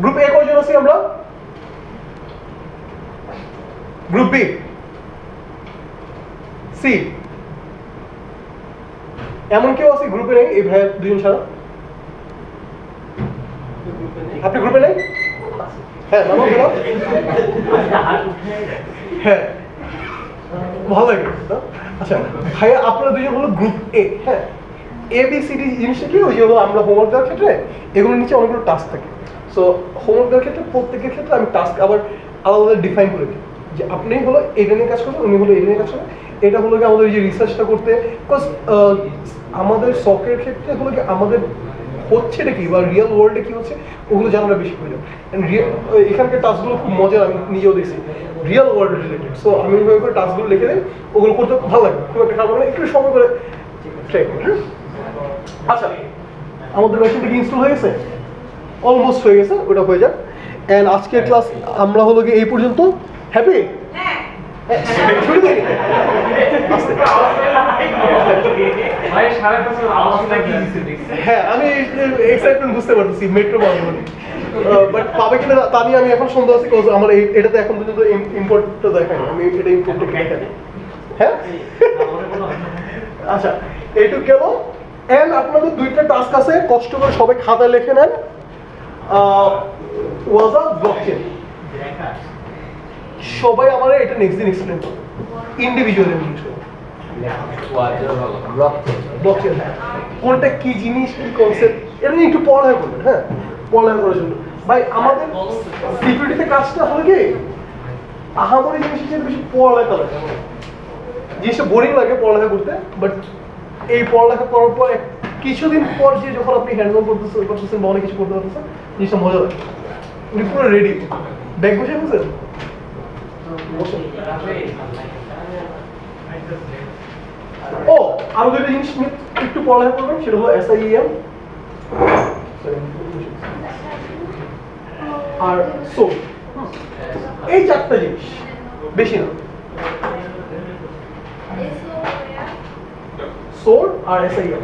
S1: গ্রুপ এ কয়জন আছি আমরা? গ্রুপ বি, সি, এমন কেউ আছে গ্রুপে নেই? এই ভাই দুজন ছাড়া আপনি গ্রুপে নেই? হ্যাঁ নাম বলো। হ্যাঁ ভালো লাগে। আচ্ছা ভাইয়া আপনারা দুজন হলো গ্রুপ এ। হ্যাঁ, ABCD জিনিসটা কি, ওই যে হলো আমরা হোমওয়ার্ক দেওয়ার ক্ষেত্রে এগুলোর নিচে অনেকগুলো টাস্ক থাকে। সো হোমওয়ার্ক দেওয়ার ক্ষেত্রে প্রত্যেকের ক্ষেত্রে আমি টাস্ক আবার আলাদা ডিফাইন করে দিই যে আপনি হলো এটা নিয়ে কাজ করবেন, উনি হলো এটা নিয়ে কাজ করবেন। এটা হলো কি আমাদের যে রিসার্চটা করতে, বিকজ আমাদের শখের ক্ষেত্রে হলো কি আমাদের হচ্ছেটা কি বা রিয়েল ওয়ার্ল্ডে কি হচ্ছে ওগুলো জানাটা বেশি প্রয়োজন। এখানকার টাস্কগুলো খুব মজার, আমি নিজেও দেখছি রিয়েল ওয়ার্ল্ড রিলেটেড। সো আমি ওইভাবে করে টাস্কগুলো লিখে দিই, ওগুলো করতে ভালো লাগে, খুব একটা খারাপ লাগে, একটু সময় করে ট্রাই করি। হ্যাঁ আচ্ছা, আমাদের মেশিনটা কি ইনস্টল হয়ে গেছে? অলমোস্ট হয়ে গেছে, ওটা হয়ে যাক। অ্যান্ড আজকের ক্লাস আমরা হলো গিয়ে এই পর্যন্ত। হ্যাপি? হ্যাঁ আমি এক্সাইটমেন্ট বুঝতে পারতেছি মেট্রো পাবো বলে, বাট পাবে কিনা তা নিয়ে আমি এখন সন্দেহ আছি, বিকজ আমার এটাতে এখন পর্যন্ত ইম্পোর্টটা দেখাই, আমি এটা ইম্পোর্টটা দেখাই। হ্যাঁ আচ্ছা, এইটুকু গেল। অ্যান্ড আপনাদের দুইটা টাস্ক আছে, কষ্ট করে সবাই খাতায় লিখে নেন। ওয়াজ আ ব্লকচেন, সবাই আমার এটা নেক্সট দিন এক্সপ্লেন করবে ইন্ডিভিজুয়ালি। ব্লকচেন কোনটা কি জিনিস, কি কনসেপ্ট, এটা নিয়ে একটু পড়ালেখা করবেন। হ্যাঁ পড়ালেখা করার জন্য ভাই আমাদের সিকিউরিটিতে কাজটা হলো কি আহামরি জিনিস হিসেবে বেশি পড়ালেখা লাগে, জিনিসটা বোরিং লাগে পড়ালেখা করতে। বাট এই পড়ালেখা করার পর কিছুদিন পর যে যখন আপনি হ্যান্ড অন করতেছেন বা অনেক কিছু করতে পারতেছেন, জিনিসটা মজা লাগে। উনি পুরো রেডি, ব্যাগ বসে ফেলছেন। ও আরো দুটো জিনিস নিয়ে একটু পড়ালেখা করবেন, সেটা হলো SIEM আর SOAP। এই চারটা জিনিস, বেশি না। সোর আর SIM।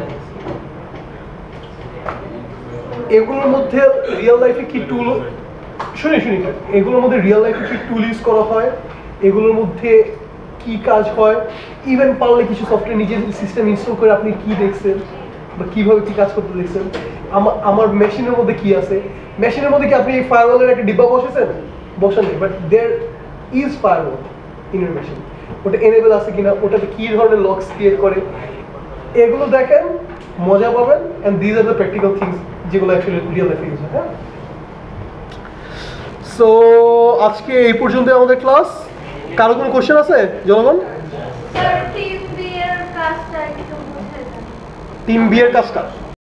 S1: এগুলোর মধ্যে রিয়েল লাইফে কি টুল শুনি এগুলোর মধ্যে রিয়েল লাইফে কি টুল ইউজ করা হয়, এগুলোর মধ্যে কি কাজ হয়, ইভেন পারলে কিছু সফটওয়্যার নিজের সিস্টেম ইনস্টল করে আপনি কি দেখছেন বা কিভাবে কি কাজ করতে দেখছেন, আমার মেশিনের মধ্যে কি আছে, মেশিনের মধ্যে কি আপনি এই ফায়ারওয়ালের একটা ডিব্বা বসান নেই, but there is firewall in your machine, ওটা এনেবল আছে কিনা, ওটাতে কি ধরনের লকস ক্রিয়েট করে, এগুলো দেখেন, মজা পাবেন, and these are the practical things যেগুলো অ্যাকচুয়ালি রিয়েল লাইফে ইউজ হয়। হ্যাঁ, সো আজকে এই পর্যন্ত আমাদের ক্লাস। কারো কোনো কোশ্চেন আছে জনগণ?
S5: স্যার টিম বি এর কাজটা একটু বুঝাই দেন।
S1: টিম বি এর কাজটা